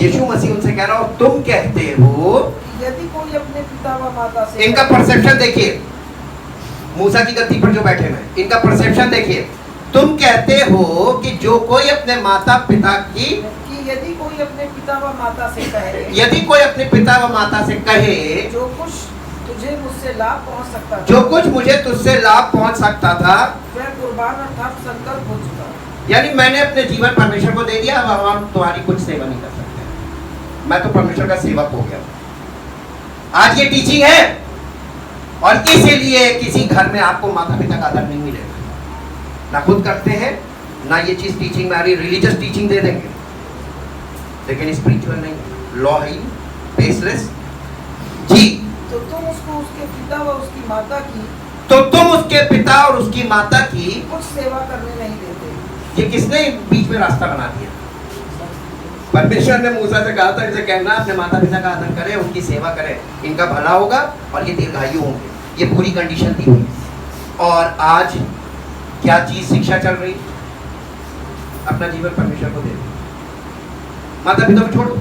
यीशु मसीह उनसे कह रहा हो, तुम कहते हो, यदि कोई अपने पिता व माता से, इनका परसेप्शन देखिए, मूसा की गद्दी पर जो बैठे हैं, इनका परसेप्शन देखिए। तुम कहते हो कि जो कोई अपने माता पिता की, यदि कोई अपने पिता व माता से कहे, यदि कोई अपने पिता व माता से कहे, जो कुछ तुझे मुझसे लाभ पहुंच सकता था, जो कुछ मुझे तुझसे लाभ पहुंच सकता था, वह कुर्बान अर्थात संकल्प हो चुका। यानी मैंने अपने जीवन परमेश्वर को दे दिया, अब हम तुम्हारी कुछ सेवा नहीं कर सकते, मैं तो परमेश्वर का सेवक हो गया। आज ये टीचिंग है, और इसीलिए किसी घर में आपको माता पिता का आदर नहीं मिलेगा। ना खुद करते हैं, ना ये चीज टीचिंग में आ रही। रिलीजियस टीचिंग दे देंगे लेकिन स्पिरिचुअल नहीं, लॉ है बेसलेस। जी, तो तुम उसको उसके पिता व उसकी माता की, तो तुम उसके पिता और उसकी माता की कुछ सेवा करने नहीं देते। ये किसने बीच में रास्ता बना दिया? परमेश्वर ने मूसा से कहा था, इनसे कहना अपने माता पिता का आदर करें, उनकी सेवा करें, इनका भला होगा और ये दीर्घायु होंगे। ये पूरी कंडीशन दी हुई। और आज क्या चीज शिक्षा चल रही? अपना जीवन परमेश्वर को दे दो, माता पिता को छोड़ो।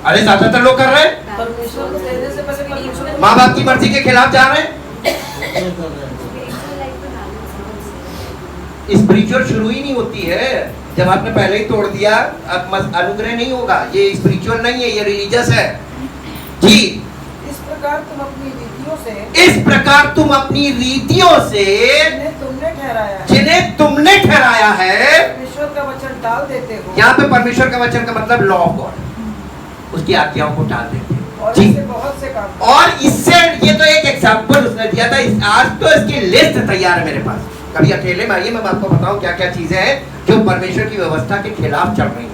अरे ज्यादातर लोग कर रहे हैं, परमेश्वर को देने से पहले परमेश्वर को माँ बाप की मर्जी के खिलाफ जा रहे हैं। Spiritual life में balance. स्पिरिचुअल शुरू ही नहीं होती है जब आपने पहले ही तोड़ दिया। अब अनुग्रह नहीं होगा, ये स्पिरिचुअल नहीं है, ये रिलीजियस है जी। इस प्रकार तुम अपनी रीतियों से इस प्रकार तुम अपनी रीतियों से जिन्हें तुमने ठहराया है जिन्हें तुमने ठहराया है, परमेश्वर का वचन टाल देते हो यहाँ पे परमेश्वर का वचन का मतलब लॉ ऑफ गॉड, उसकी आज्ञाओं को टाल देते हैं और जी। इससे बहुत से काम और इससे ये तो एक एग्जाम्पल उसने दिया था, आज तो इसकी लिस्ट तैयार है मेरे पास। कभी अकेले में आइए, मैं आपको बताऊं क्या क्या चीजें हैं जो परमेश्वर की व्यवस्था के खिलाफ चल रही हैं,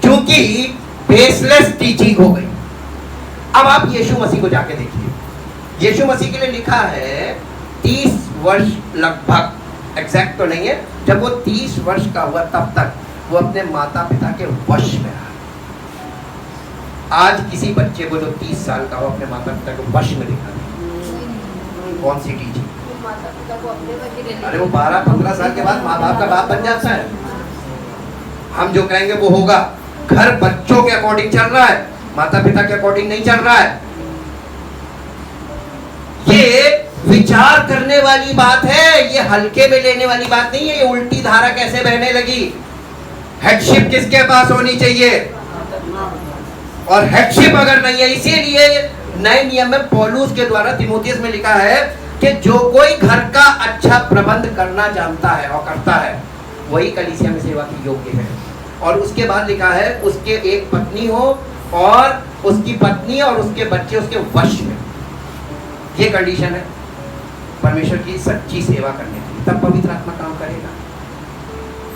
क्योंकि बेसलेस टीचिंग हो गई। अब आप यीशु मसीह को जाके देखिए, यीशु मसीह के लिए लिखा है 30 वर्ष लगभग, एग्जैक्ट तो नहीं है, जब वो 30 वर्ष का हुआ तब तक वो अपने माता पिता के वश में रहा। आज किसी बच्चे को जो 30 साल का हो अपने माता पिता के वश में दिखा दे, कौन सी टीचिंग? माता पिता को अपने पर ही रहने अरे वो 12-15 साल के बाद माँ बाप का बाप बन जाता है। हम जो कहेंगे वो होगा। घर बच्चों के अकॉर्डिंग चल रहा है, माता पिता के अकॉर्डिंग नहीं चल रहा है। ये विचार करने वाली बात है, ये हल्के में लेने वाली बात नहीं है। ये उल्टी धारा कैसे बहने लगी? हेडशिप किसके पास होनी चाहिए? और हेडशिप अगर नहीं है, इसीलिए नए नियम में पौलुस के द्वारा तीमुथियुस में लिखा है कि जो कोई घर का अच्छा प्रबंध करना जानता है और करता है वही कलीसिया में सेवा की योग्य है। और उसके बाद लिखा है उसके एक पत्नी हो और उसकी पत्नी और उसके बच्चे उसके वश में। ये कंडीशन है परमेश्वर की सच्ची सेवा करने की, तब पवित्र आत्मा काम करेगा।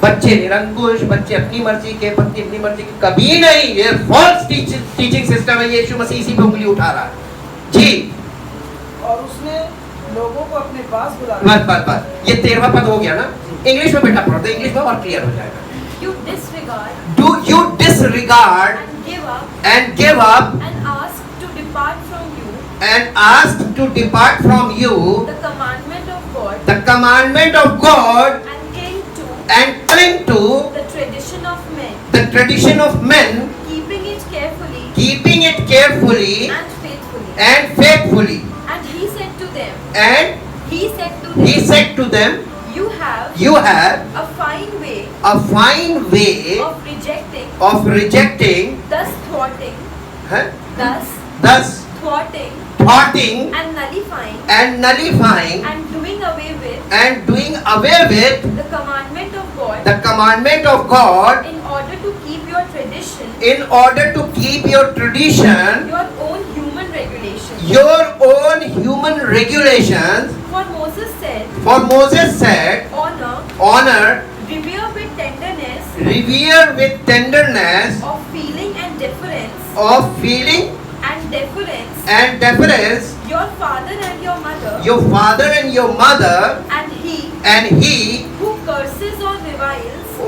बच्चे निरंकुश, बच्चे अपनी मर्जी के, पत्नी अपनी मर्जी के, कभी नहीं। ये फॉल्स टीचिंग सिस्टम है। यीशु मसीह इसी पे उंगली उठा रहा है जी। और उसने लोगों को अपने पास बुला बस ये 13वां पद हो गया ना। इंग्लिश में बेटा पढ़ो तो इंग्लिश में और क्लियर हो जाएगा। You disregard Do you disregard and give up and give up and ask to depart from you and ask to depart from you the commandment of God the commandment of God and cling to the tradition of men, tradition of men, keeping it carefully keeping it carefully and faithfully. and faithfully. And he said to them, And he said to them, he said to them, you have a fine way of rejecting, thus thwarting, huh? thus thwarting and nullifying and nullifying and doing away with and doing away with the commandment of God the commandment of God in order to keep your tradition, in order to keep your tradition, your own human regulations. your own human regulations. For Moses said, For Moses said, honor, revere with tenderness, revere with tenderness, of feeling and deference, of feeling and deference, your father and your mother, your father and your mother, and he who curses or reviles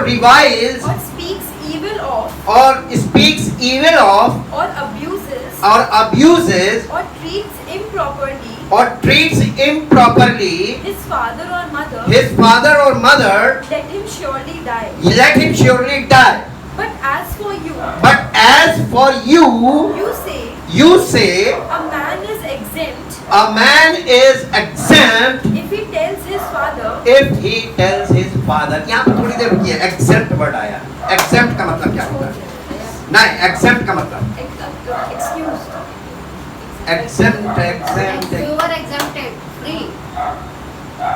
reviles or speaks evil of or abuses or treats improperly his father or mother, let him surely die. But as for you, But as for you, you say a man is exempt a man is exempt if he tells his father, if he tells his father. यहाँ पर थोड़ी देर रुकिए, exempt word आया। exempt का मतलब क्या होता है? नहीं, exempt का मतलब excused. exempt You are exempted, free.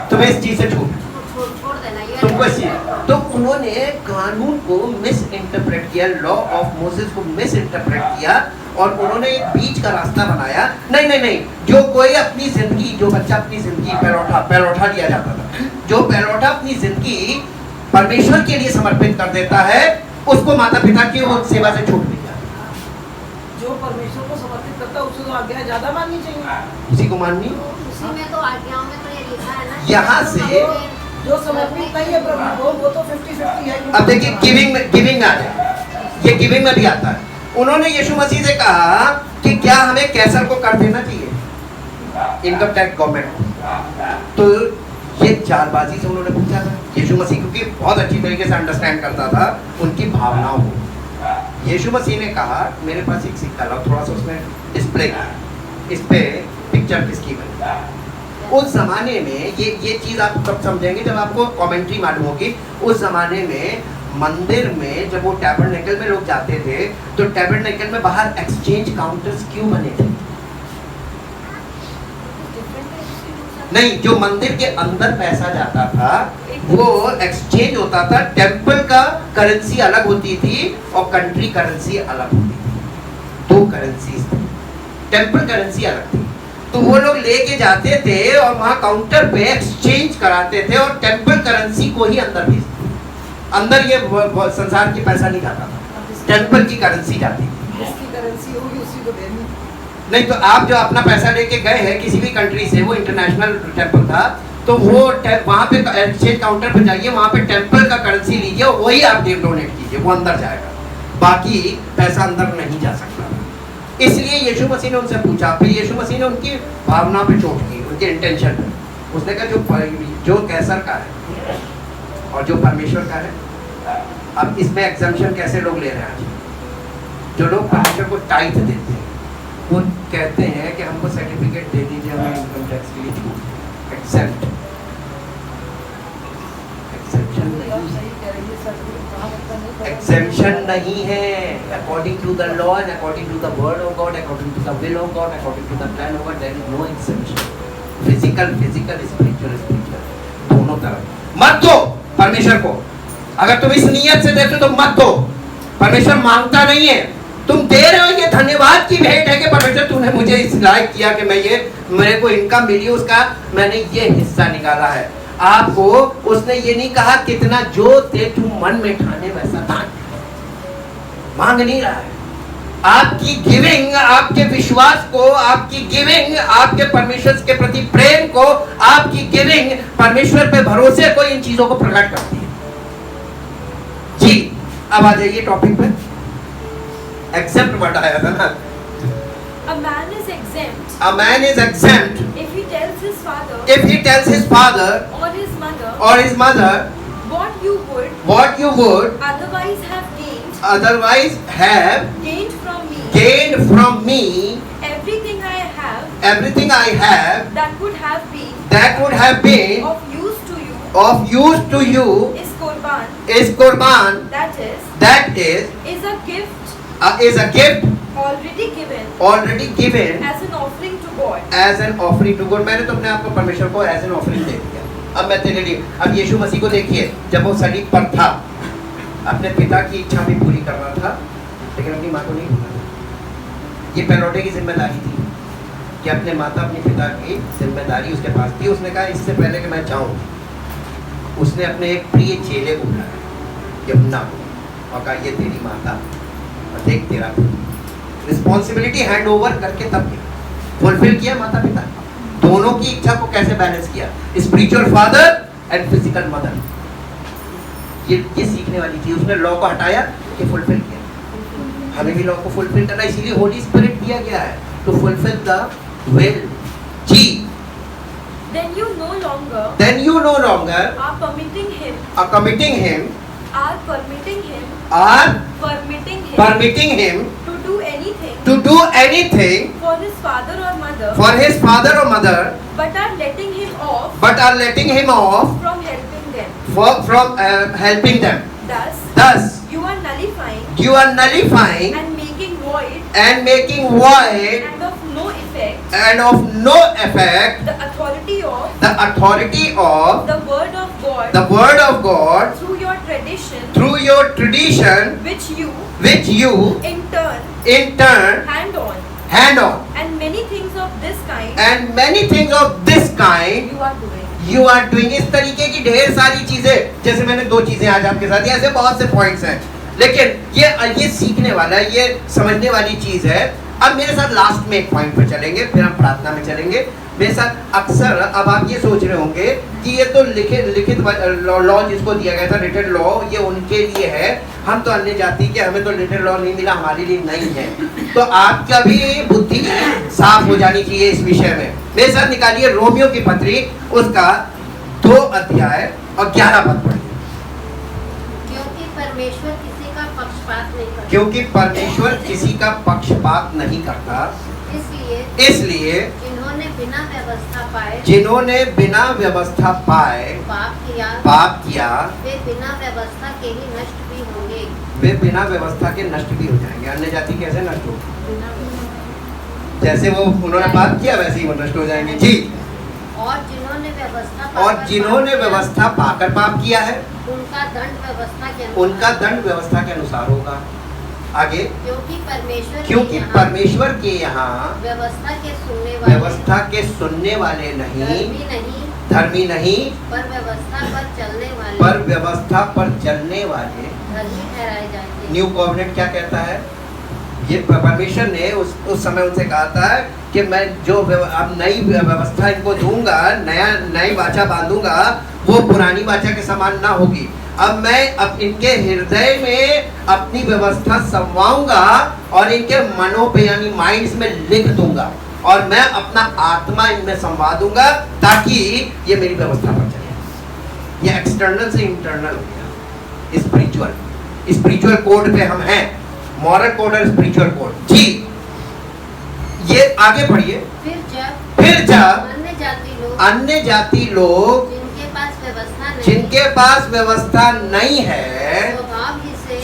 तुम्हें इस चीज से छूट, छोड़ देना ये तुमको इस चीज। तो उन्होंने कानून को मिस इंटरप्रेट किया, लॉ ऑफ मोसेस को मिस इंटरप्रेट किया और उन्होंने एक बीच का रास्ता बनाया। नहीं, जो कोई अपनी जिंदगी, जो बच्चा अपनी जिंदगी पैरोठा दिया जाता था, जो पैरोठा अपनी जिंदगी परमेश्वर के लिए समर्पित कर देता है, उसको माता पिता की वो सेवा से छूट मिल जाती है। जो परमेश्वर को समर्पित करता है उसे तो आज्ञा ज्यादा माननी चाहिए। उसी को माननी। उसी में तो आज्ञाओं में तो ये लिखा है ना। यहाँ से जो समर्पित नहीं है प्रभु को, वो तो 50-50 है। अब देखिए गिविंग में आ जाए, ये गिविंग में भी आता है। उन्होंने यीशु मसीह से कहा कि क्या हमें कैसर को कर देना चाहिए, इनकम टैक्स गवर्नमेंट को। तो ये चालबाजी से उन्होंने पूछा था। यीशु मसीह क्योंकि बहुत अच्छी तरीके से अंडरस्टैंड करता था उनकी भावनाओं को, यीशु मसीह ने कहा मेरे पास एक सिक्का लाओ, थोड़ा सा उसमें डिस्प्ले कर, इस पे पिक्चर किसकी बनी। उस जमाने में ये चीज आप कब समझेंगे जब आपको कमेंट्री मालूम होगी। उस जमाने में मंदिर में जब वो टैबरनेकल में लोग जाते थे तो टैबरनेकल में बाहर एक्सचेंज काउंटर्स क्यों बने थे? नहीं, जो मंदिर के अंदर पैसा जाता था वो एक्सचेंज होता था। टेंपल का करेंसी अलग होती थी और कंट्री करेंसी अलग होती थी, दो करेंसी थी। टेंपल करेंसी अलग थी, तो वो लोग लेके जाते थे और वहां काउंटर पे एक्सचेंज कराते थे और टेंपल करेंसी को ही अंदर भेजते थे। अंदर ये संसार की पैसा नहीं जाता था, टेंपल की करेंसी जाती थी। जिसकी करेंसी होगी उसी को देनी। नहीं तो आप जो अपना पैसा लेके गए हैं किसी भी कंट्री से, वो इंटरनेशनल टेंपल था, तो वो वहाँ पे एक्सचेंज काउंटर पे जाइए, वहाँ पे टेंपल का करेंसी लीजिए और वही आप डोनेट कीजिए, वो अंदर जाएगा, बाकी पैसा अंदर नहीं जा सकता। इसलिए यीशु मसीह ने उनसे पूछा, फिर यीशु मसीह ने उनकी भावना पे चोट की, उनके इंटेंशन पे। उसने कहा जो कैसर का है और जो परमेश्वर का है, अब इसमें एग्जम्पशन कैसे लोग ले रहे हैं आज? जो लोग परमेश्वर को टाइट देते हैं वो कहते हैं कि हमको सर्टिफिकेट दे दीजिए, हमें इनकम टैक्स के लिए छूट, एक्सेप्ट। एक्सेप्शन नहीं है, according to the law and according to the word of God, according to the will of God, according to the plan of God, there is no exception. Physical, spiritual, दोनों तरफ मत दो परमेश्वर को। अगर तुम इस नियत से देते हो तो मत दो, परमेश्वर मांगता नहीं है, तुम दे रहे हो। ये धन्यवाद की भेंट है कि परमेश्वर तूने मुझे इस लायक किया कि मैं ये, मेरे को इनकम मिली, उसका मैंने ये हिस्सा निकाला है। आपको उसने ये नहीं कहा कितना जो दे तू मन में ठाने वैसा दान, मांग नहीं रहा है। आपकी गिविंग, आपके विश्वास को, आपकी गिविंग, आपके परमेश्वर के प्रति प्रेम को, आपकी गिविंग परमेश्वर पे भरोसे को, इन चीजों को प्रकट करती है। जी अब आ जाइए टॉपिक पे। एक्सेप्ट वर्ड आया था ना। A man is exempt A man is exempt if he tells his father if he tells his father or his mother what you would otherwise have gained gained from me everything I have that would have been of use to you is qurban, that is a gift already given as an offering to God. मैंने तो अपने आप को परमेश्वर को as an offering दे दिया। अब मैं तेरे लिए, अब यीशु मसीह को देखिए, जब वो सलीब पर था अपने पिता की इच्छा भी पूरी कर रहा था, लेकिन अपनी माँ को नहीं भूला। ये पहलौठे की जिम्मेदारी थी कि अपने माता, अपने पिता की जिम्मेदारी उसके पास थी। उसने कहा इससे पहले कि मैं जाऊँ, उसने अपने एक प्रिय चेले को बुलाया, यमुना को, और कहा ये तेरी माता और देख तेरा रिस्पॉन्सिबिलिटी हैंड ओवर करके तब फुलफिल किया माता पिता दोनों की इच्छा को कैसे बैलेंस किया, spiritual father and physical mother. ये सीखने वाली चीज, उसने लॉ को हटाया कि फुलफिल किया। हमें भी लॉ को फुलफिल करना, इसीलिए होली स्पिरिट दिया गया है टू फुलफिल द विल। जी Then you no longer are permitting him to do anything for his father or mother, but are letting him off from helping them. Thus you are nullifying and making void and of no effect the authority of the word of God through your tradition, which you in turn hand on, and many things of this kind you are doing। इस तरीके की ढेर सारी चीजें, जैसे मैंने दो चीजें आज आपके साथ, ऐसे बहुत से पॉइंट्स हैं, लेकिन ये सीखने वाला, ये समझने वाली चीज है। अब मेरे साथ लास्ट में एक पॉइंट पर चलेंगे, फिर हम प्रार्थना में चलेंगे मेरे साथ। अक्सर अब आप ये सोच रहे होंगे कि ये तो लिखित लॉ जिसको दिया गया था, रिटन लॉ, ये उनके लिए है, हम तो अन्य जाति के, हमें तो रिटन लॉ नहीं मिला, हमारे लिए नहीं है। तो आपका भी बुद्धि साफ हो जानी चाहिए इस विषय में। मेरे साथ निकालिए रोमियो की पत्री, उसका 2 अध्याय और 11 पद पढ़िए। क्योंकि परमेश्वर किसी का पक्षपात नहीं करता। क्योंकि परमेश्वर किसी का पक्षपात नहीं करता, इसलिए जिन्होंने बिना व्यवस्था पाए पाप किया वे बिना व्यवस्था के ही नष्ट भी होंगे। वे बिना व्यवस्था के नष्ट भी हो जाएंगे। अन्य जाति कैसे नष्ट हो? जैसे वो उन्होंने पाप किया वैसे ही वो नष्ट हो जाएंगे। जी। और जिन्होंने व्यवस्था पाकर पाप किया है उनका दंड व्यवस्था के अनुसार होगा। आगे, क्योंकि परमेश्वर के यहाँ व्यवस्था के सुनने वाले नहीं, धर्मी नहीं, पर व्यवस्था पर चलने वाले धर्मी ठहराए जाएंगे। न्यू कॉवेनेंट क्या कहता है? ये परमेश्वर ने उस समय उनसे कहा था कि मैं जो अब नई व्यवस्था इनको दूंगा, नई वाचा बांधूंगा, वो पुरानी वाचा के समान ना होगी। अब मैं इनके हृदय में अपनी व्यवस्था समवाऊंगा और इनके मनों पे यानी माइंड्स में लिख दूंगा और मैं अपना आत्मा इनमें समवा दूंगा ताकि ये मेरी व्यवस्था पर चले। ये एक्सटर्नल से इंटरनल हो गया। स्पिरिचुअल कोड पे हम हैं, मॉरल कोड और स्पिरिचुअल कोड। जी, ये आगे बढ़िए। फिर जब अन्य जाति लोग जिनके पास व्यवस्था नहीं है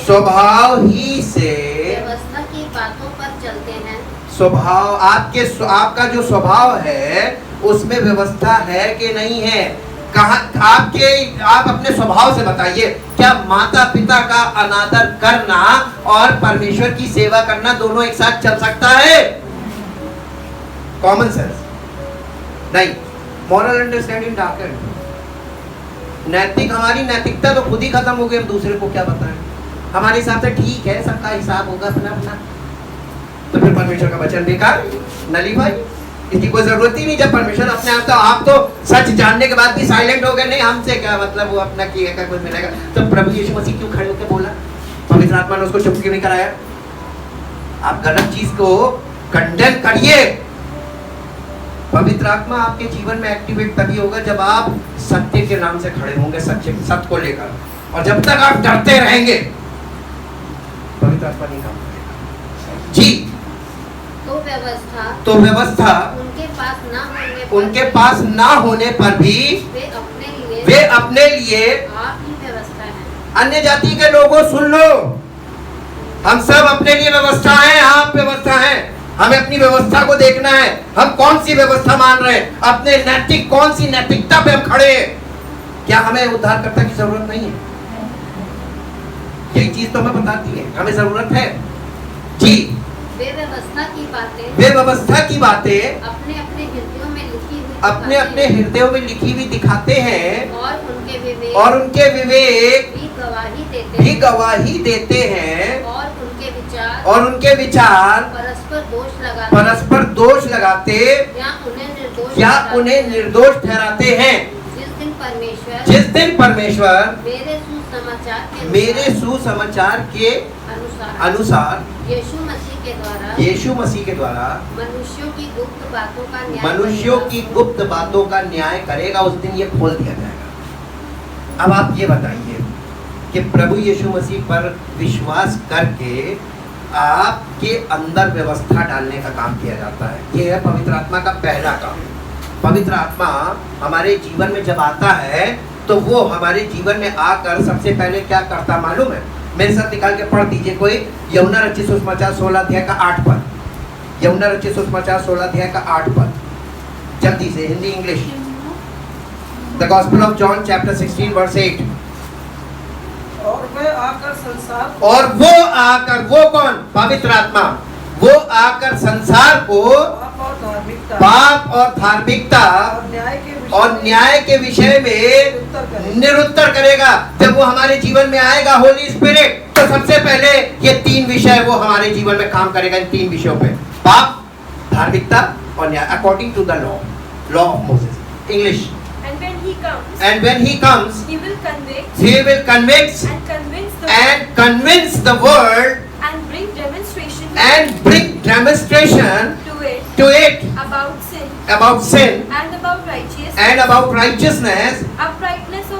स्वभाव ही से व्यवस्था की बातों पर चलते हैं। स्वभाव आपका जो स्वभाव है उसमें व्यवस्था है कि नहीं है? आप अपने स्वभाव से बताइए, क्या माता पिता का अनादर करना और परमेश्वर की सेवा करना दोनों एक साथ चल सकता है? कॉमन सेंस नहीं। Moral understanding darken. हमारी नैतिकता तो खुद ही खत्म हो गई, हम दूसरे को क्या बताएं? हमारे हिसाब से ठीक है, सबका हिसाब होगा अपना अपना, तो फिर परमेश्वर का वचन बेकार, नलीफाई, इसकी कोई जरूरत ही नहीं। जब परमेश्वर अपने आप तो सच जानने के बाद भी साइलेंट हो गए, नहीं हमसे क्या मतलब, वो अपना किएगा कुछ मिलेगा। तो प्रभु यीशु मसीह क्यों खड़े होकर बोला? पवित्र आत्मा ने उसको चुप क्यों नहीं कराया? आप गलत चीज को कंडेम करिए। पवित्र आत्मा आपके जीवन में एक्टिवेट तभी होगा जब आप सत्य के नाम से खड़े होंगे, सत्य को लेकर। और जब तक आप डरते रहेंगे पवित्र आत्मा नहीं काम करेगा। जी। तो व्यवस्था उनके पास ना होने पर भी वे अपने लिए आप ही व्यवस्था है। अन्य जाति के लोगों सुन लो, हम सब अपने लिए व्यवस्था है, आप व्यवस्था है। हमें अपनी व्यवस्था को देखना है, हम कौन सी व्यवस्था मान रहे हैं, अपने कौन सी नैतिकता पे हम खड़े हैं। क्या हमें उद्धारकर्ता की जरूरत नहीं है? यही चीज तो हमें बताती है, हमें जरूरत है। जी। वे व्यवस्था की बातें अपने अपने हृदयों में लिखी हुई दिखाते हैं और उनके विवेक भी गवाही देते हैं और उनके विचार परस्पर दोष लगाते या उन्हें निर्दोष ठहराते हैं। जिस दिन परमेश्वर मेरे सुसमाचार के अनुसार यीशु मसीह के द्वारा मनुष्यों की गुप्त बातों का न्याय करेगा, उस दिन ये खोल दिया जाएगा। अब आप ये बताइए कि प्रभु यीशु मसीह पर विश्वास करके आपके अंदर व्यवस्था डालने का काम किया जाता है। ये है पवित्र आत्मा का पहला काम। पवित्र आत्मा हमारे जीवन में जब आता है तो वो हमारे जीवन में आकर सबसे पहले क्या करता मालूम है? मेरे साथ निकाल के पढ़ दीजिए कोई, यूहन्ना रचित सुसमाचार 16 अध्याय का 8 पद। यूहन्ना रचित सुसमाचार 16 अध्याय का 8 पद, जल्दी से, Hindi English. The Gospel of John chapter 16 verse 8। और वो कौन? पवित्र आत्मा। वो आकर संसार को पाप और धार्मिकता और न्याय के विषय में निरुत्तर करेगा। जब वो हमारे जीवन में आएगा होली स्पिरिट, तो सबसे पहले ये 3 विषय वो हमारे जीवन में काम करेगा। इन 3 विषयों पे, पाप, धार्मिकता और न्याय, according to the law of Moses. English. And when he comes, he will convict and convince the world and bring demonstration to it about sin and about righteousness, uprightness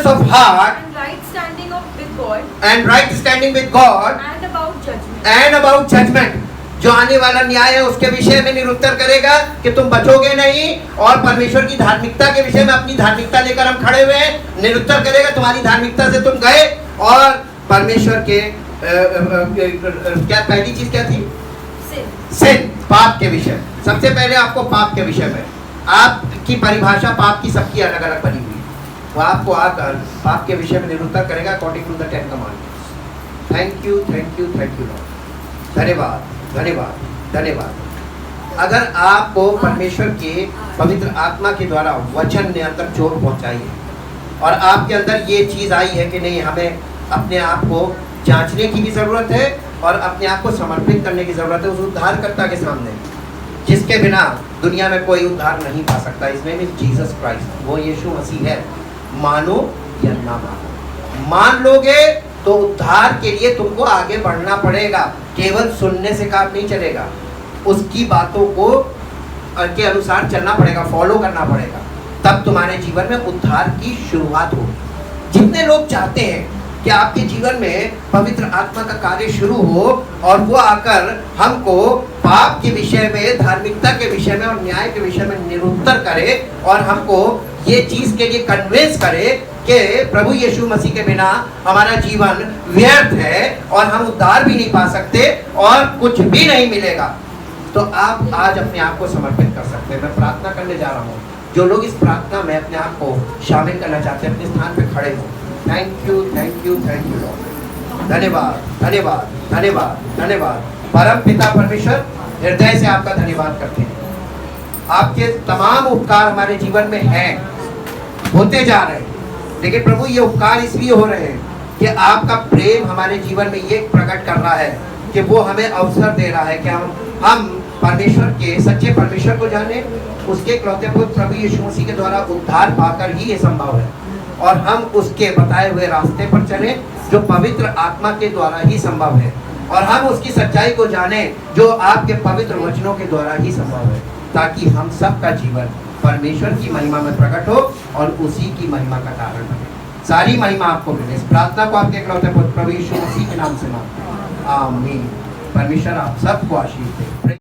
of heart and right standing God and right standing with God and about judgment. and about judgment. जो आने वाला न्याय है उसके विषय में निरुत्तर करेगा कि तुम बचोगे नहीं, और परमेश्वर की धार्मिकता के विषय में अपनी धार्मिकता लेकर हम खड़े हुए हैं, निरुत्तर करेगा तुम्हारी धार्मिकता से तुम गए। और परमेश्वर के क्या पहली चीज क्या थी? सिन, पाप के विषय। सबसे पहले आपको पाप के विषय में, आपकी परिभाषा पाप की सबकी अलग अलग बनी हुई है, वो आपको आकर पाप के विषय में निरुत्तर करेगा according to the 10 Commandments. Thank you thank you thank you Lord. धन्यवाद धन्यवाद धन्यवाद। अगर आपको परमेश्वर के पवित्र आत्मा के द्वारा वचन ने अंदर चोट पहुंचाई है और आपके अंदर ये चीज आई है कि नहीं, हमें अपने आप को जांचने की भी जरूरत है और अपने आप को समर्पित करने की जरूरत है उस उद्धारकर्ता के सामने, जिसके बिना दुनिया में कोई उद्धार नहीं पा सकता। इसमें भी जीसस क्राइस्ट, वो यीशु मसीह है। मानो या ना मानो, मान लोगे तो उद्धार के लिए तुमको आगे बढ़ना पड़ेगा। केवल सुनने से काम नहीं चलेगा, उसकी बातों को के अनुसार चलना पड़ेगा, फॉलो करना पड़ेगा, तब तुम्हारे जीवन में उद्धार की शुरुआत होगी। जितने लोग चाहते हैं कि आपके जीवन में पवित्र आत्मा का कार्य शुरू हो और वो आकर हमको पाप के विषय में, धार्मिकता के विषय में और न्याय के विषय में निरुत्तर करे और हमको ये चीज के लिए कन्विंस करे कि प्रभु यीशु मसीह के बिना हमारा जीवन व्यर्थ है और हम उद्धार भी नहीं पा सकते और कुछ भी नहीं मिलेगा, तो आप आज अपने आप को समर्पित कर सकते हैं। मैं प्रार्थना करने जा रहा हूँ। जो लोग इस प्रार्थना में अपने आप को शामिल करना चाहते हैं, अपने स्थान पे खड़े हो। Thank you thank you thank you Lord. धन्यवाद धन्यवाद धन्यवाद धन्यवाद। परम पिता परमेश्वर, हृदय से आपका धन्यवाद करते हैं। आपके तमाम उपकार हमारे जीवन में हैं, होते जा रहे हैं, लेकिन प्रभु ये उपकार इसलिए हो रहे हैं कि आपका प्रेम हमारे जीवन में ये प्रकट कर रहा है कि वो हमें अवसर दे रहा है कि हम परमेश्वर के सच्चे परमेश्वर को जाने, उसके इकलौते पुत्र प्रभु यीशु मसीह के द्वारा उद्धार पाकर ही ये संभव है, और हम उसके बताए हुए रास्ते पर चले जो पवित्र आत्मा के द्वारा ही संभव है, और हम उसकी सच्चाई को जाने जो आपके पवित्र वचनों के द्वारा ही संभव है, ताकि हम सबका जीवन परमेश्वर की महिमा में प्रकट हो और उसी की महिमा का कारण बने। सारी महिमा आपको मिले। इस प्रार्थना को आपके इकलौते पुत्र प्रभु यीशु मसीह के नाम से मांगते हैं, आमीन। परमेश्वर आप सबको आशीष दे।